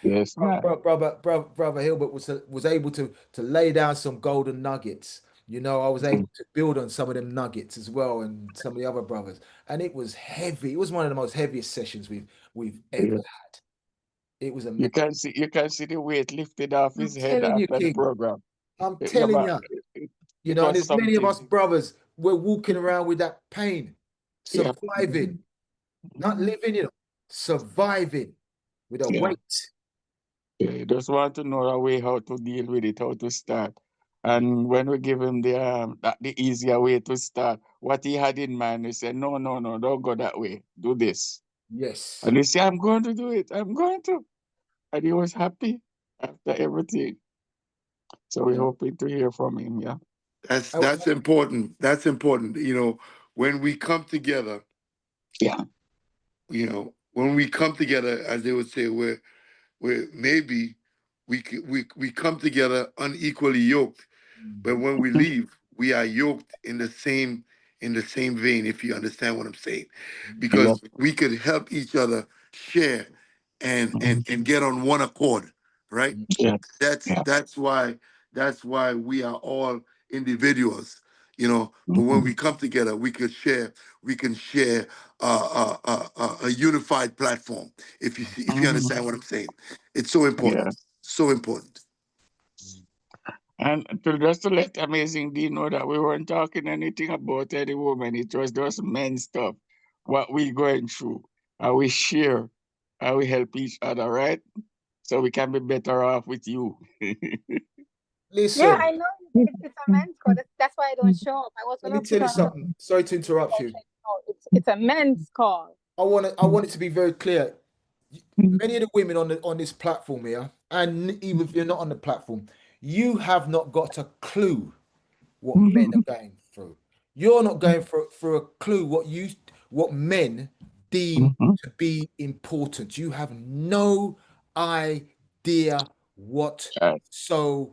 yes, brother Hilbert was able to lay down some golden nuggets. I was able to build on some of them nuggets as well, and some of the other brothers. And it was heavy. It was one of the most heaviest sessions we've ever had. It was amazing. You can see the weight lifted off his head telling you, after the King. program. I'm telling you. And there's many of us brothers, we're walking around with that pain, surviving, not living, surviving with a weight. You just want to know a way how to deal with it, how to start. And when we give him the easier way to start, what he had in mind, he said, no, don't go that way. Do this. Yes. And he said, I'm going to do it. I'm going to. And he was happy after everything. So we're hoping to hear from him, yeah. That's important. That's important. When we come together, when we come together, as they would say, where maybe we come together unequally yoked. but when we leave, we are yoked in the same vein, if you understand what I'm saying, because we could help each other share and get on one accord, right? Yeah. That's why we are all individuals, you know. But when we come together, we can share a unified platform. If you understand what I'm saying, it's so important, so important. And just to let Amazing D know that we weren't talking anything about any woman. It was just men stuff. What we going through, how we share, how we help each other, right? So we can be better off with you. Listen. Yeah, I know it's a men's call. That's why I don't show up. I was Let gonna me tell you something. Sorry to interrupt you. No, it's a men's call. I want it to be very clear. Many of the women on this platform here, and even if you're not on the platform, you have not got a clue what men are going through. You're not going for a clue what men deem to be important. You have no idea whatsoever,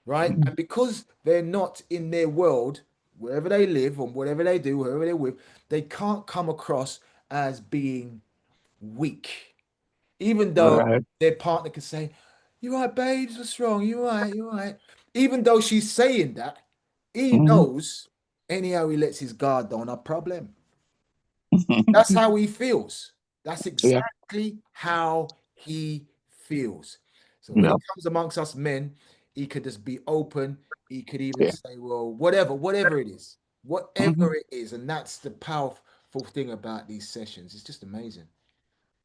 right? And because they're not in their world, wherever they live or whatever they do, wherever they're with, they can't come across as being weak, even though their partner can say, "You right, babes? What's wrong? You right? You right?" Even though she's saying that, he knows. Anyhow, he lets his guard down. A problem. That's how he feels. That's exactly how he feels. So when he comes amongst us men, he could just be open. He could even say, "Well, whatever it is, and that's the powerful thing about these sessions. It's just amazing.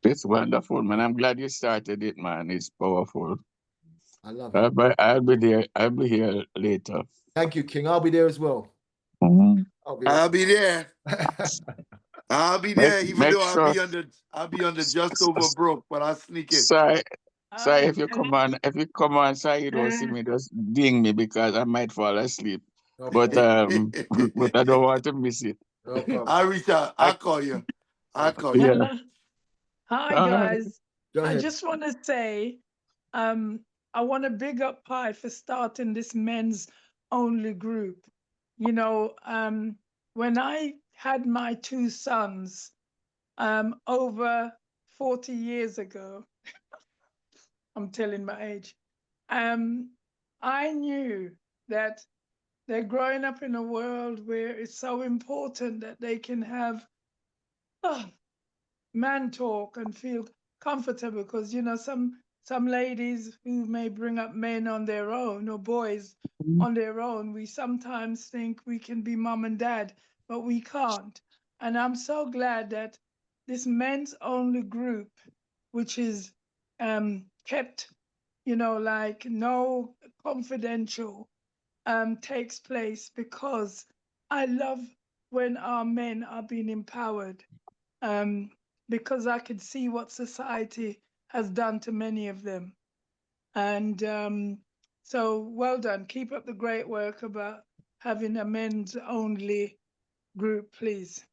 It's wonderful, man. I'm glad you started it, man. It's powerful. I love it. I'll be there. I'll be here later. Thank you, King. I'll be there as well. I'll be there. I'll be there, even though I'll be under just over broke, but I'll sneak in. Sorry, if you come on, sorry, you don't see me, just ding me because I might fall asleep. But but I don't want to miss it. No I'll reach out. I'll call you. I'll call you. Yeah. Hi guys. Go ahead. I just want to say, I want to big up Pi for starting this men's only group. You know, when I had my two sons, over 40 years ago, I'm telling my age, I knew that they're growing up in a world where it's so important that they can have man talk and feel comfortable, because you know some ladies who may bring up men on their own or boys on their own, we sometimes think we can be mom and dad, but we can't. And I'm so glad that this men's only group, which is kept, you know, like no confidential, takes place, because I love when our men are being empowered, because I could see what society has done to many of them. And so well done. Keep up the great work about having a men's only group, please.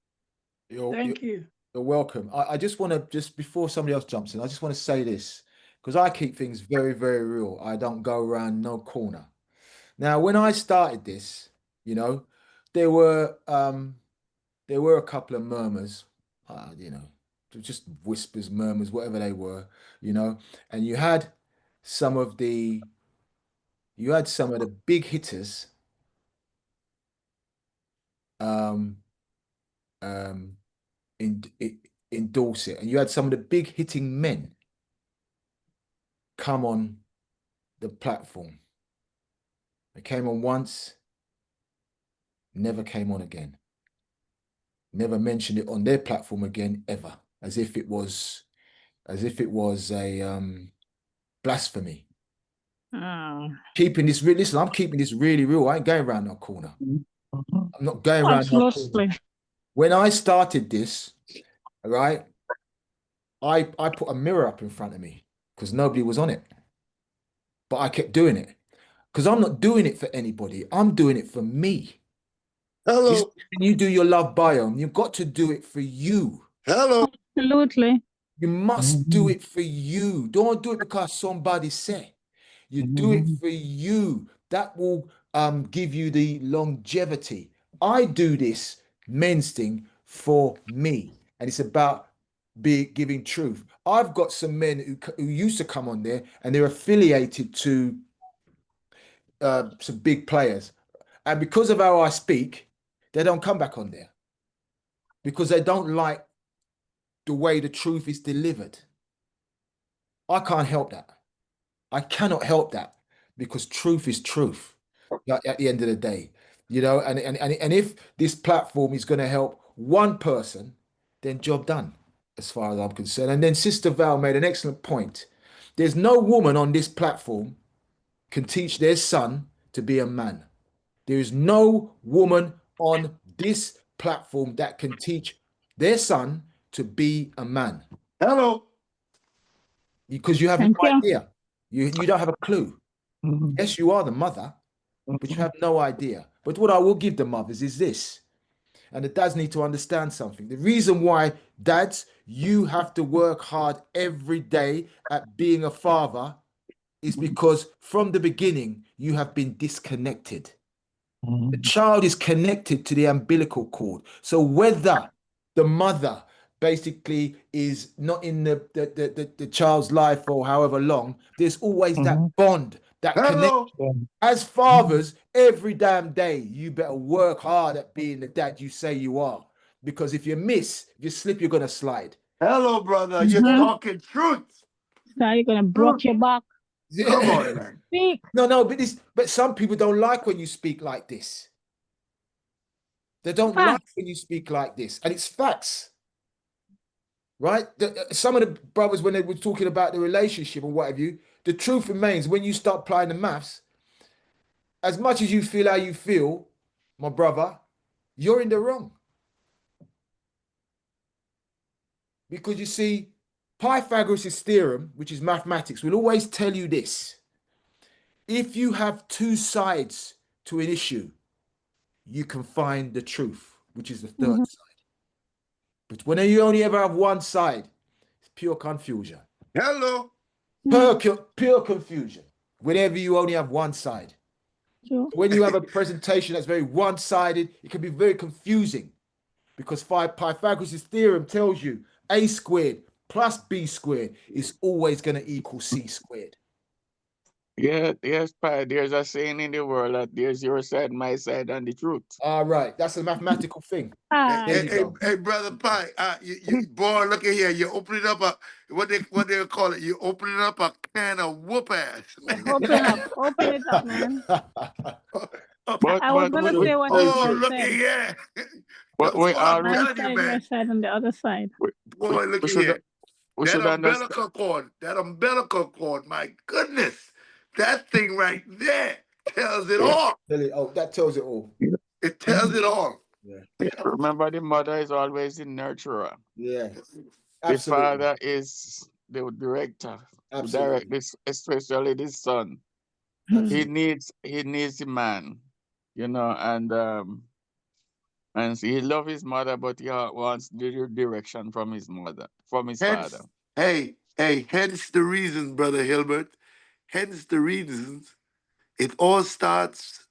Thank you. You're welcome. I just want to, just before somebody else jumps in, I just want to say this, because I keep things very, very real. I don't go around no corner. Now, when I started this, you know, there were a couple of murmurs, you know, just whispers, murmurs, whatever they were, you know, and you had some of the big hitters endorse it, and you had some of the big hitting men come on the platform. They came on once, never came on again. Never mentioned it on their platform again, ever, as if it was a blasphemy. Keeping this real. Listen, I'm keeping this really real. I ain't going around no corner. I'm not going around no corner. When I started this, all right, I put a mirror up in front of me because nobody was on it. But I kept doing it because I'm not doing it for anybody. I'm doing it for me. Hello. When you do your love biome, you've got to do it for you. Hello. Absolutely. You must do it for you. Don't do it because somebody said. You do it for you. that will give you the longevity. I do this men's thing for me, and it's about giving truth. I've got some men who used to come on there, and they're affiliated to some big players, and because of how I speak, they don't come back on there because they don't like the way the truth is delivered. I can't help that. I cannot help that because truth is truth at the end of the day, you know, and if this platform is going to help one person, then job done as far as I'm concerned. And then Sister Val made an excellent point. There's no woman on this platform can teach their son to be a man. There is no woman on this platform that can teach their son to be a man. Hello. Because you have no idea. You don't have a clue. Yes, you are the mother, but you have no idea. But what I will give the mothers is this, and the dads need to understand something. The reason why, dads, you have to work hard every day at being a father is because from the beginning, you have been disconnected. The child is connected to the umbilical cord. So whether the mother basically is not in the child's life for however long, there's always that bond, that connection. As fathers, every damn day, you better work hard at being the dad you say you are. Because if you slip, you're going to slide. Hello, brother. You're talking truth. So you're going to block your back. Come on, man. Speak. No, but some people don't like when you speak like this. They don't like when you speak like this. And it's facts. Right? Some of the brothers, when they were talking about the relationship or what have you, the truth remains when you start applying the maths, as much as you feel how you feel, my brother, you're in the wrong. Because you see, Pythagoras' theorem, which is mathematics, will always tell you this. If you have two sides to an issue, you can find the truth, which is the third side. But when you only ever have one side, it's pure confusion. Hello. Pure confusion. Whenever you only have one side. Sure. When you have a presentation that's very one-sided, it can be very confusing because Pythagoras' theorem tells you a squared plus b squared is always going to equal c squared. Yeah, yes, Pi. There's a saying in the world that there's your side, my side, and the truth. All right, that's a mathematical thing. Hey, brother Pi, boy, look at here. You're opening up a what they call it. You're opening up a can of whoop ass. Open it up, man. But I was gonna say what you just look said. at here. But we I'm already telling you, man. My side on the other side. Boy, look at here. That umbilical cord, my goodness. That thing right there tells it all. That tells it all. It tells it all. Yeah. Remember, the mother is always the nurturer. Yeah. The father is the director. Absolutely. Direct, especially the son. He needs the man, you know, and he loves his mother, but he wants the direction from his mother, from his father. Hence the reason, Brother Hilbert. Hence the reasons it all starts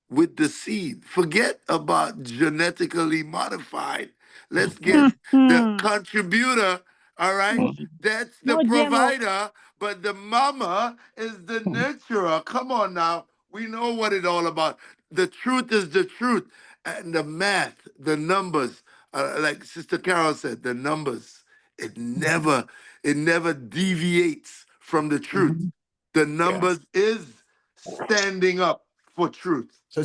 with the seed. Forget about genetically modified. Let's get the contributor, all right? That's the provider, but the mama is the nurturer. Come on now. We know what it's all about. The truth is the truth. And the math, the numbers, like Sister Carol said, the numbers, it never deviates from the truth. The numbers is standing up for truth. So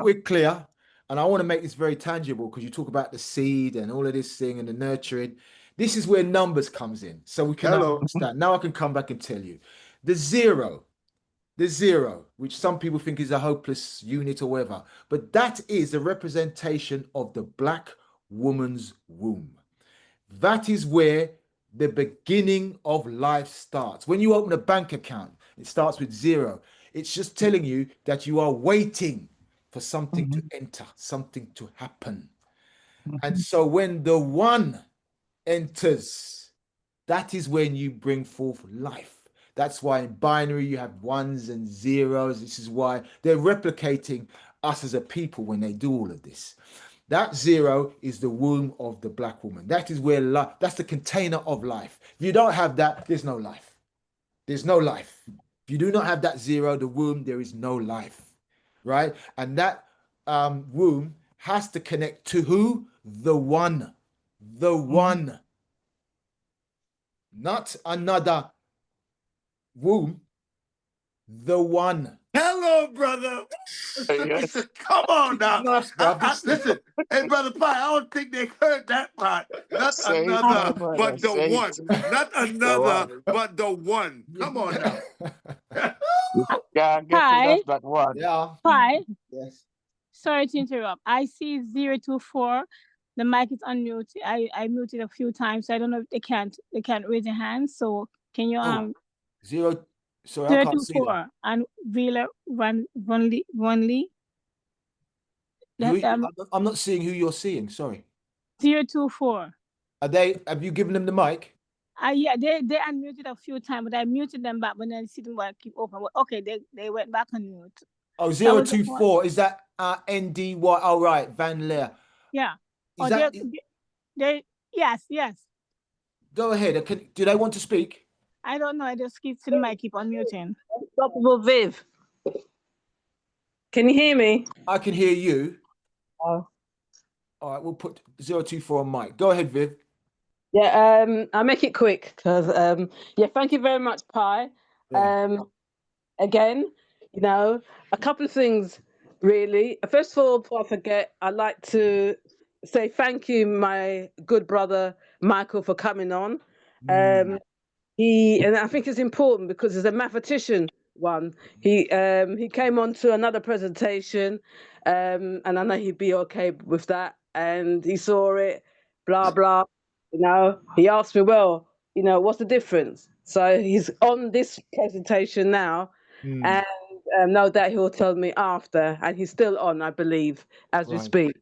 we're clear, and I want to make this very tangible because you talk about the seed and all of this thing and the nurturing. This is where numbers comes in, so we can understand. Now I can come back and tell you. The zero, which some people think is a hopeless unit or whatever, but that is a representation of the black woman's womb. That is where the beginning of life starts. When you open a bank account, it starts with zero. It's just telling you that you are waiting for something to enter, something to happen. And so when the one enters, that is when you bring forth life. That's why in binary you have ones and zeros. This is why they're replicating us as a people when they do all of this. That zero is the womb of the black woman. That is where life, that's the container of life. If you don't have that, there's no life. There's no life. If you do not have that zero, the womb, there is no life, right? And that womb has to connect to who? The one. The one. Not another womb. The one. Hello, brother. Yes. Come on now. Nice, bro. Listen, hey, brother Pi, I don't think they heard that part. Not Say it, another, my brother. but the Say one. it. Not The another, one. but the one. Come on now. You can't get rid Pi, of that one. Yeah. Pi. Yes. Sorry to interrupt. I see 024. The mic is unmuted. I muted a few times. So I don't know if they can't raise their hands. So can you Zero. Sorry, I can't see them. 024 and Wheeler Von Lee. I'm not seeing who you're seeing. Sorry. 024. Are they? Have you given them the mic? Yeah, they unmuted a few times, but I muted them back when I see them keep open. Okay, they went back on mute. Oh, 024. Is that NDY? Oh, right, Van Leer. Yeah. Is that? Yes. Go ahead. Do they want to speak? I don't know. I just keep the mic keep unmuting. Unstoppable Viv. Can you hear me? I can hear you. Oh. All right, we'll put 024 on mic. Go ahead, Viv. Yeah, I'll make it quick because thank you very much, Pi. Yeah. Again, a couple of things really. First of all, before I forget, I'd like to say thank you, my good brother Michael, for coming on. And I think it's important because as a mathematician, he came on to another presentation, and I know he'd be okay with that. And he saw it, blah blah. He asked me, well, what's the difference? So he's on this presentation now, and no doubt he'll tell me after. And he's still on, I believe, as we speak.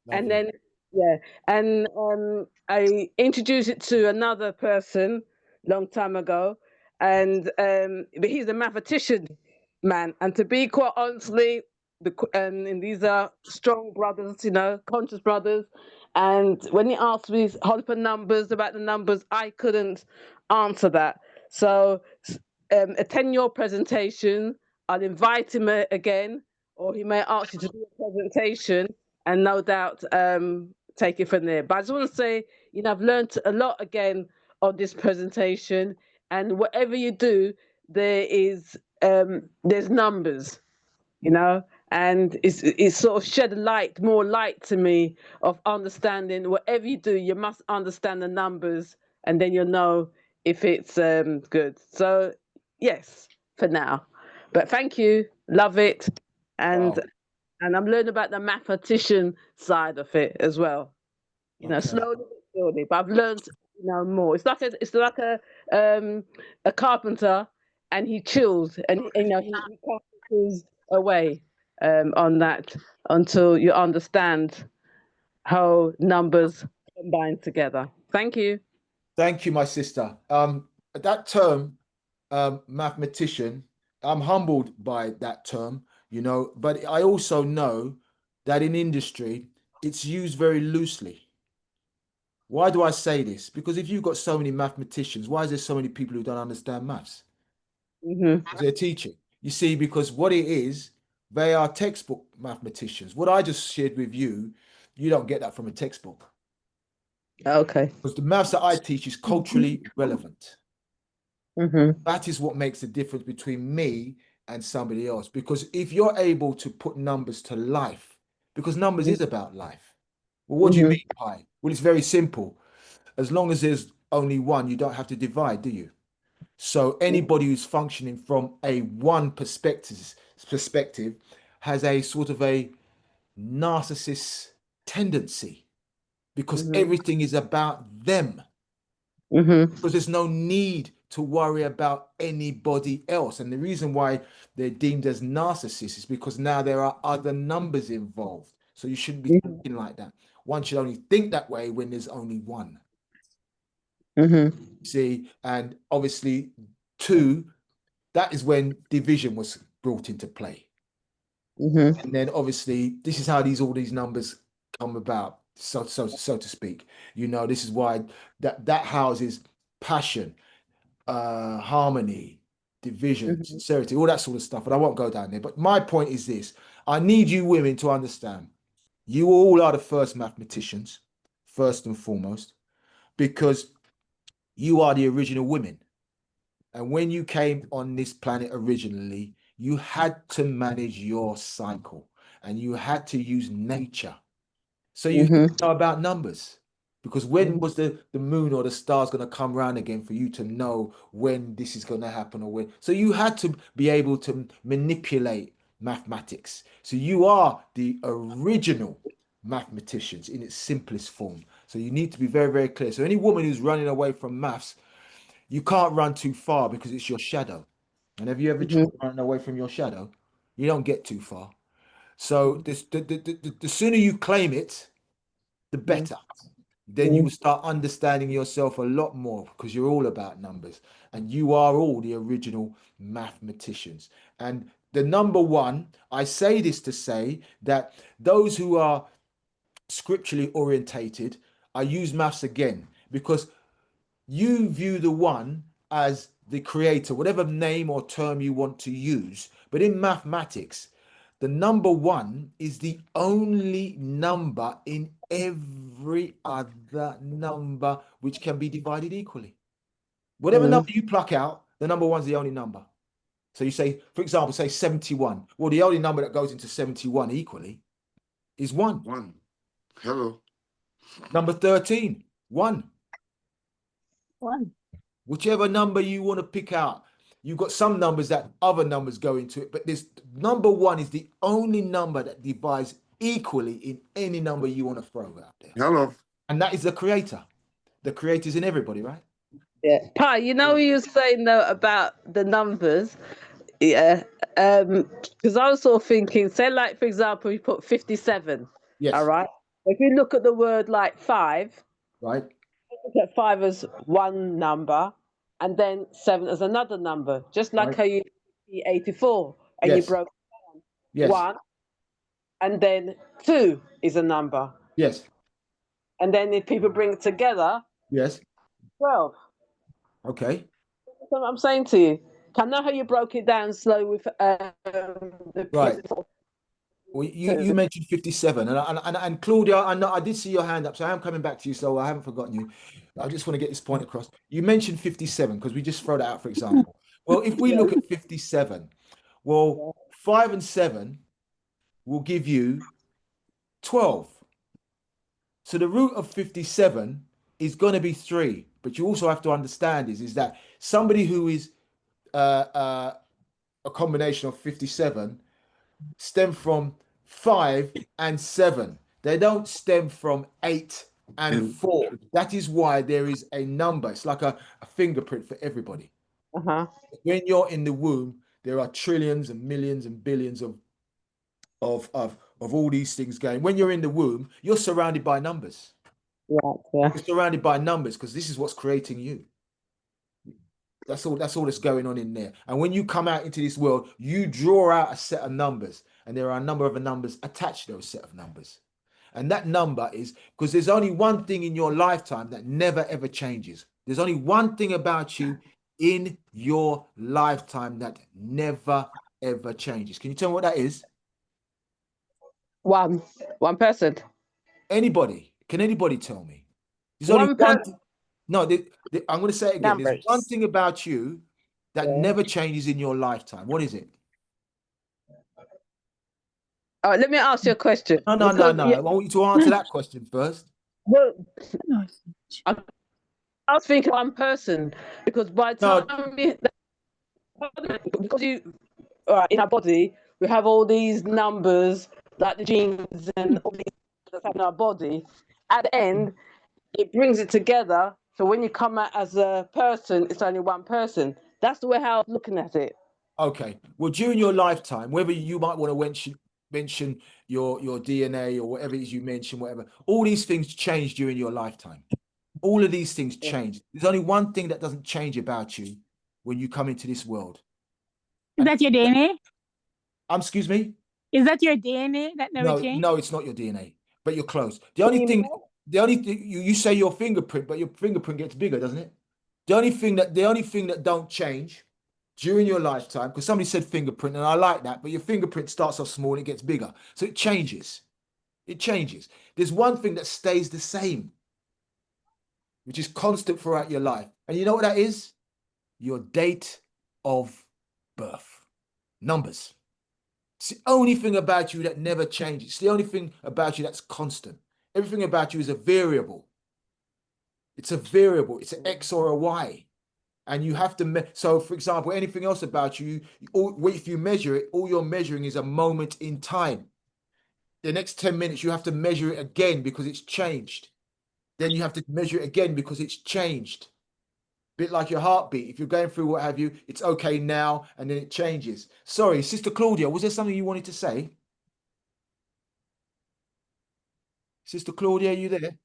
Lovely. And then I introduced it to another person long time ago, and but he's a mathematician, man. And to be quite honestly, and these are strong brothers, conscious brothers. And when he asked me whole heap of numbers about the numbers, I couldn't answer that. So attend your presentation. I'll invite him again, or he may ask you to do a presentation, and no doubt take it from there. But I just want to say, I've learned a lot again on this presentation, and whatever you do, there's numbers, and it's sort of shed more light to me of understanding whatever you do, you must understand the numbers, and then you'll know if it's good. So yes, for now. But thank you, love it, and I'm learning about the mathematician side of it as well. Slowly but slowly. But I've learned, more. It's like a carpenter, and he chills, and he carpenters away on that until you understand how numbers combine together. Thank you. Thank you, my sister. That term, mathematician, I'm humbled by that term, but I also know that in industry, it's used very loosely. Why do I say this? Because if you've got so many mathematicians, why is there so many people who don't understand maths? Because they're teaching. You see, because what it is, they are textbook mathematicians. What I just shared with you, you don't get that from a textbook. Okay. Because the maths that I teach is culturally relevant. That is what makes the difference between me and somebody else. Because if you're able to put numbers to life, because numbers is about life. Well, what do you mean, Pi? Well, it's very simple. As long as there's only one, you don't have to divide, do you? So anybody who's functioning from a one perspective has a sort of a narcissist tendency because everything is about them. Because there's no need to worry about anybody else. And the reason why they're deemed as narcissists is because now there are other numbers involved. So you shouldn't be thinking like that. One should only think that way when there's only one. See, and obviously two that is when division was brought into play. Mm-hmm. And then obviously this is how all these numbers come about, so to speak. You know, this is why that houses passion, harmony, division, Mm-hmm. sincerity, all that sort of stuff. But I won't go down there. But my point is this: I need you women to understand. You all are the first mathematicians, first and foremost, because you are the original women. And when you came on this planet originally, you had to manage your cycle and you had to use nature. So you Mm-hmm. know about numbers. Because when was the moon or the stars going to come around again for you to know when this is going to happen or when? So you had to be able to manipulate mathematics. So you are the original mathematicians in its simplest form. So you need to be very, very clear. So any woman who's running away from maths, you can't run too far because it's your shadow. And have you ever Mm-hmm. tried running away from your shadow? You don't get too far. So the sooner you claim it, the better. Then you will start understanding yourself a lot more because you're all about numbers and you are all the original mathematicians. And the number one, I say this to say that those who are scripturally orientated, I use maths again because you view the one as the creator, whatever name or term you want to use. But in mathematics, the number one is the only number in every other number which can be divided equally. Whatever number you pluck out, the number one's the only number. So you say, for example, say 71. Well, the only number that goes into 71 equally is one. One. Hello. Number 13, one. One. Whichever number you want to pick out, you've got some numbers that other numbers go into it, but this number one is the only number that divides equally in any number you want to throw out there. Hello. And that is the creator. The creator's in everybody, right? Yeah. Pi, you know, you were saying though about the numbers. Yeah. Because I was sort of thinking, say, like, for example, you put 57. Yes. All right. If you look at the word like five, Right. look at five as one number and then seven as another number, just like Right. how you 84 and you Yes. broke Yes. one and then two is a number. Yes. And then if people bring it together, Yes. 12. Okay. That's what I'm saying to you. I know how you broke it down slow with the Right. pieces. Well, you mentioned 57, and Claudia, I know I did see your hand up, so I am coming back to you, so I haven't forgotten you. I just want to get this point across. You mentioned 57 because we just throw that out for example. Well, if we look at 57, well, 5 and 7 will give you 12. So the root of 57 is going to be 3, but you also have to understand is that somebody who is a combination of 57 stem from 5 and 7. They don't stem from 8 and 4. That is why there is a number. It's like a fingerprint for everybody. Uh-huh. When you're in the womb, there are trillions and millions and billions of all these things going. When you're in the womb, you're surrounded by numbers. Right, yeah. You're surrounded by numbers because this is what's creating you. That's all that's going on in there. And when you come out into this world, you draw out a set of numbers, and there are a number of numbers attached to those set of numbers. And that number is because there's only one thing in your lifetime that never ever changes. There's only one thing about you in your lifetime that never ever changes. Can you tell me what that is? One person. Anybody? Can anybody tell me? There's only One one. person. No, I'm going to say it again. There's one Numbers. thing about you that never changes in your lifetime. What is it? All right, let me ask you a question. No. I want you to answer that question first. Well, No. I was thinking one person because by the No, time because you in our body we have all these numbers like the genes and all these that's in our body. At the end, it brings it together. So when you come out as a person, it's only one person. That's the way how I'm looking at it. okay. Well, during your lifetime, whether you might want to mention your DNA or whatever it is you mention, whatever, all these things change during your lifetime. All of these things change. There's only one thing that doesn't change about you when you come into this world. Is that your DNA? Excuse me? Is that your DNA that never changed? No, it's not your DNA, but you're close. The only thing you say your fingerprint, but your fingerprint gets bigger, doesn't it? The only thing that don't change during your lifetime, because somebody said fingerprint, and I like that, but your fingerprint starts off small and it gets bigger. So it changes. It changes. There's one thing that stays the same, which is constant throughout your life. And you know what that is? Your date of birth. Numbers. It's the only thing about you that never changes. It's the only thing about you that's constant. Everything about you is a variable. It's a variable. It's an X or a Y. And you have to, so for example, anything else about you, if you measure it, all you're measuring is a moment in time. The next 10 minutes, you have to measure it again because it's changed. Then you have to measure it again because it's changed. Bit like your heartbeat. If you're going through what have you, it's okay now, and then it changes. Sorry, Sister Claudia, was there something you wanted to say? Sister Claudia, are you there?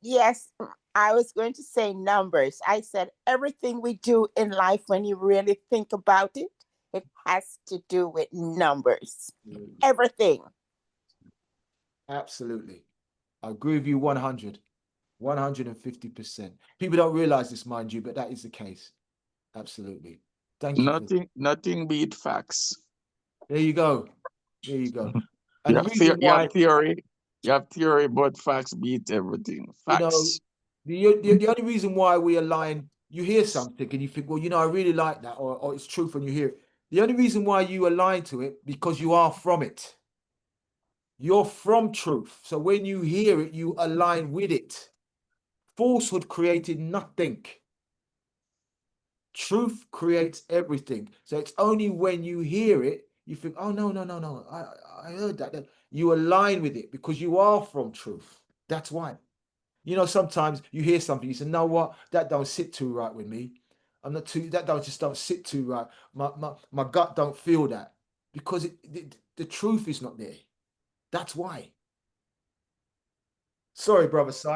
Yes, I was going to say numbers. I said everything we do in life, when you really think about it, it has to do with numbers. Everything. Absolutely. I agree with you 150%. People don't realize this, mind you, but that is the case. Absolutely. Thank you. Nothing beat facts. There you go. There you go. And you have theory, but facts beat everything. Facts. You know, the only reason why we align, you hear something and you think, well, I really like that, or it's truth when you hear it. The only reason why you align to it, because you are from it. You're from truth. So when you hear it, you align with it. Falsehood created nothing. Truth creates everything. So it's only when you hear it, you think, oh, no. I heard that. You align with it because you are from truth. That's why. Sometimes you hear something, you say, no, what? That don't sit too right with me. That don't sit too right. My gut don't feel that. Because the truth is not there. That's why. Sorry, brother Si.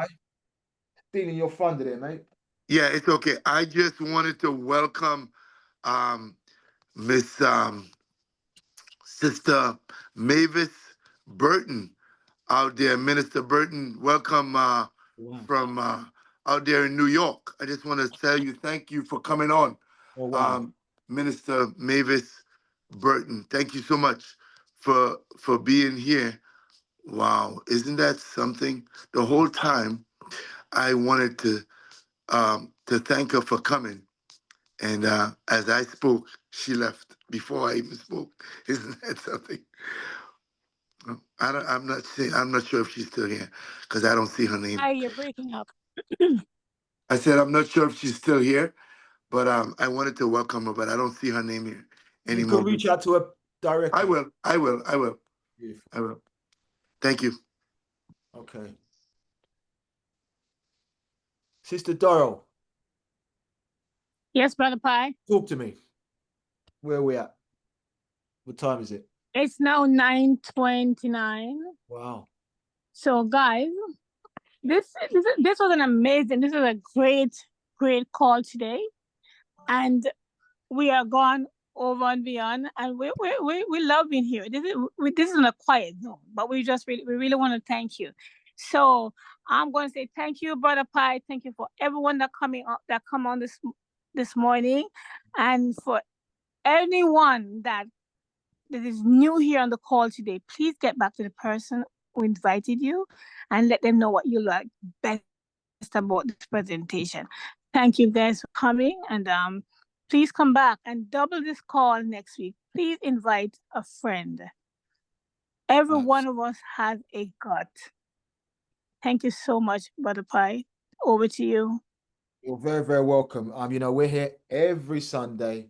Stealing your thunder there, mate. Yeah, it's okay. I just wanted to welcome Miss Sister Mavis Burton out there. Minister Burton, welcome from out there in New York. I just want to tell you thank you for coming on. Oh, wow. Minister Mavis Burton, thank you so much for being here. Wow, isn't that something? The whole time I wanted to thank her for coming. And as I spoke, she left before I even spoke. Isn't that something? I'm not sure if she's still here because I don't see her name. Hi, you're breaking up. I said I'm not sure if she's still here, but I wanted to welcome her, but I don't see her name here anymore. You can reach out to her directly. I will. Beautiful. I will. Thank you. Okay. Sister Doral. Yes, Brother Pi. Talk to me. Where are we at? What time is it? It's now 9:29. Wow. So, guys, this was an amazing, this was a great call today. And we are gone over and beyond. And we love being here. This is in a quiet zone, but we really want to thank you. So I'm going to say thank you, Brother Pi. Thank you for everyone that come on this morning, and for anyone that is new here on the call today. Please get back to the person who invited you and let them know what you like best about this presentation. Thank you guys for coming, and please come back and double this call next week. Please invite a friend. Every one of us has a gut. Thank you so much, Brother Pi. Over to you. You're very, very welcome. We're here every Sunday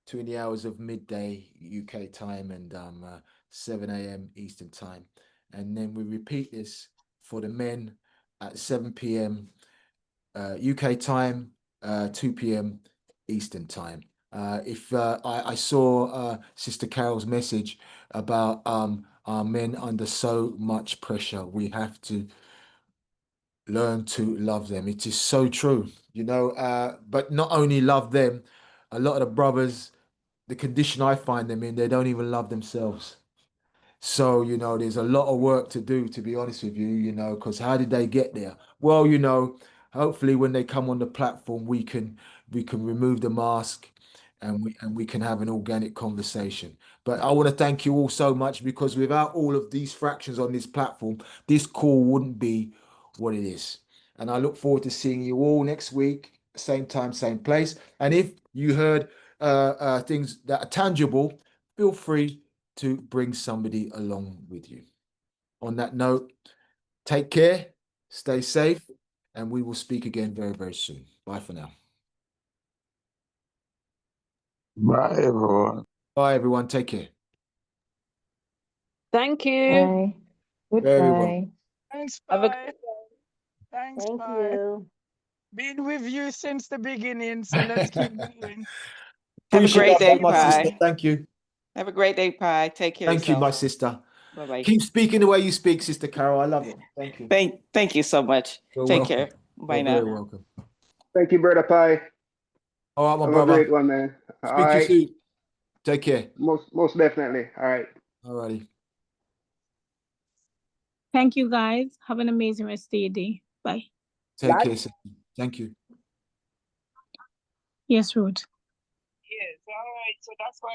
between the hours of midday UK time and 7 a.m. Eastern time. And then we repeat this for the men at 7 p.m. UK time, 2 p.m. Eastern time. I saw Sister Carol's message about our men under so much pressure. We have to learn to love them. It is so true, but not only love them, a lot of the brothers the condition I find them in, they don't even love themselves. So, you know, there's a lot of work to do, to be honest with you, you know, because how did they get there? Well, you know, hopefully when they come on the platform, we can remove the mask and we can have an organic conversation. But I want to thank you all so much, because without all of these fractions on this platform, this call wouldn't be what it is. And I look forward to seeing you all next week, same time, same place. And if you heard things that are tangible, feel free to bring somebody along with you. On that note, take care, stay safe, and we will speak again very, very soon. Bye for now. Bye, everyone. Bye, everyone. Take care. Thank you. Bye. Very well. Goodbye. Thanks, Have a bye. Thanks, Thank bye. you. Been with you since the beginning, so let's keep going. Have a Appreciate great that, day, my sister. Pi. Thank you. Have a great day, Pi. Take care of Thank you, my yourself. sister. Bye-bye. Keep speaking the way you speak, Sister Carol. I love it. Thank you. Thank you so much. You're Take welcome. care. Bye You're now. very welcome. Thank you, Brother Pi. All right, my Have a brother. great one, man. All Speak to you right. soon. Take care. Most definitely. All right. All righty. Thank you, guys. Have an amazing rest of your day. Bye. Take care, sister. Thank you. Yes, Ruth. Yes, all right. So that's why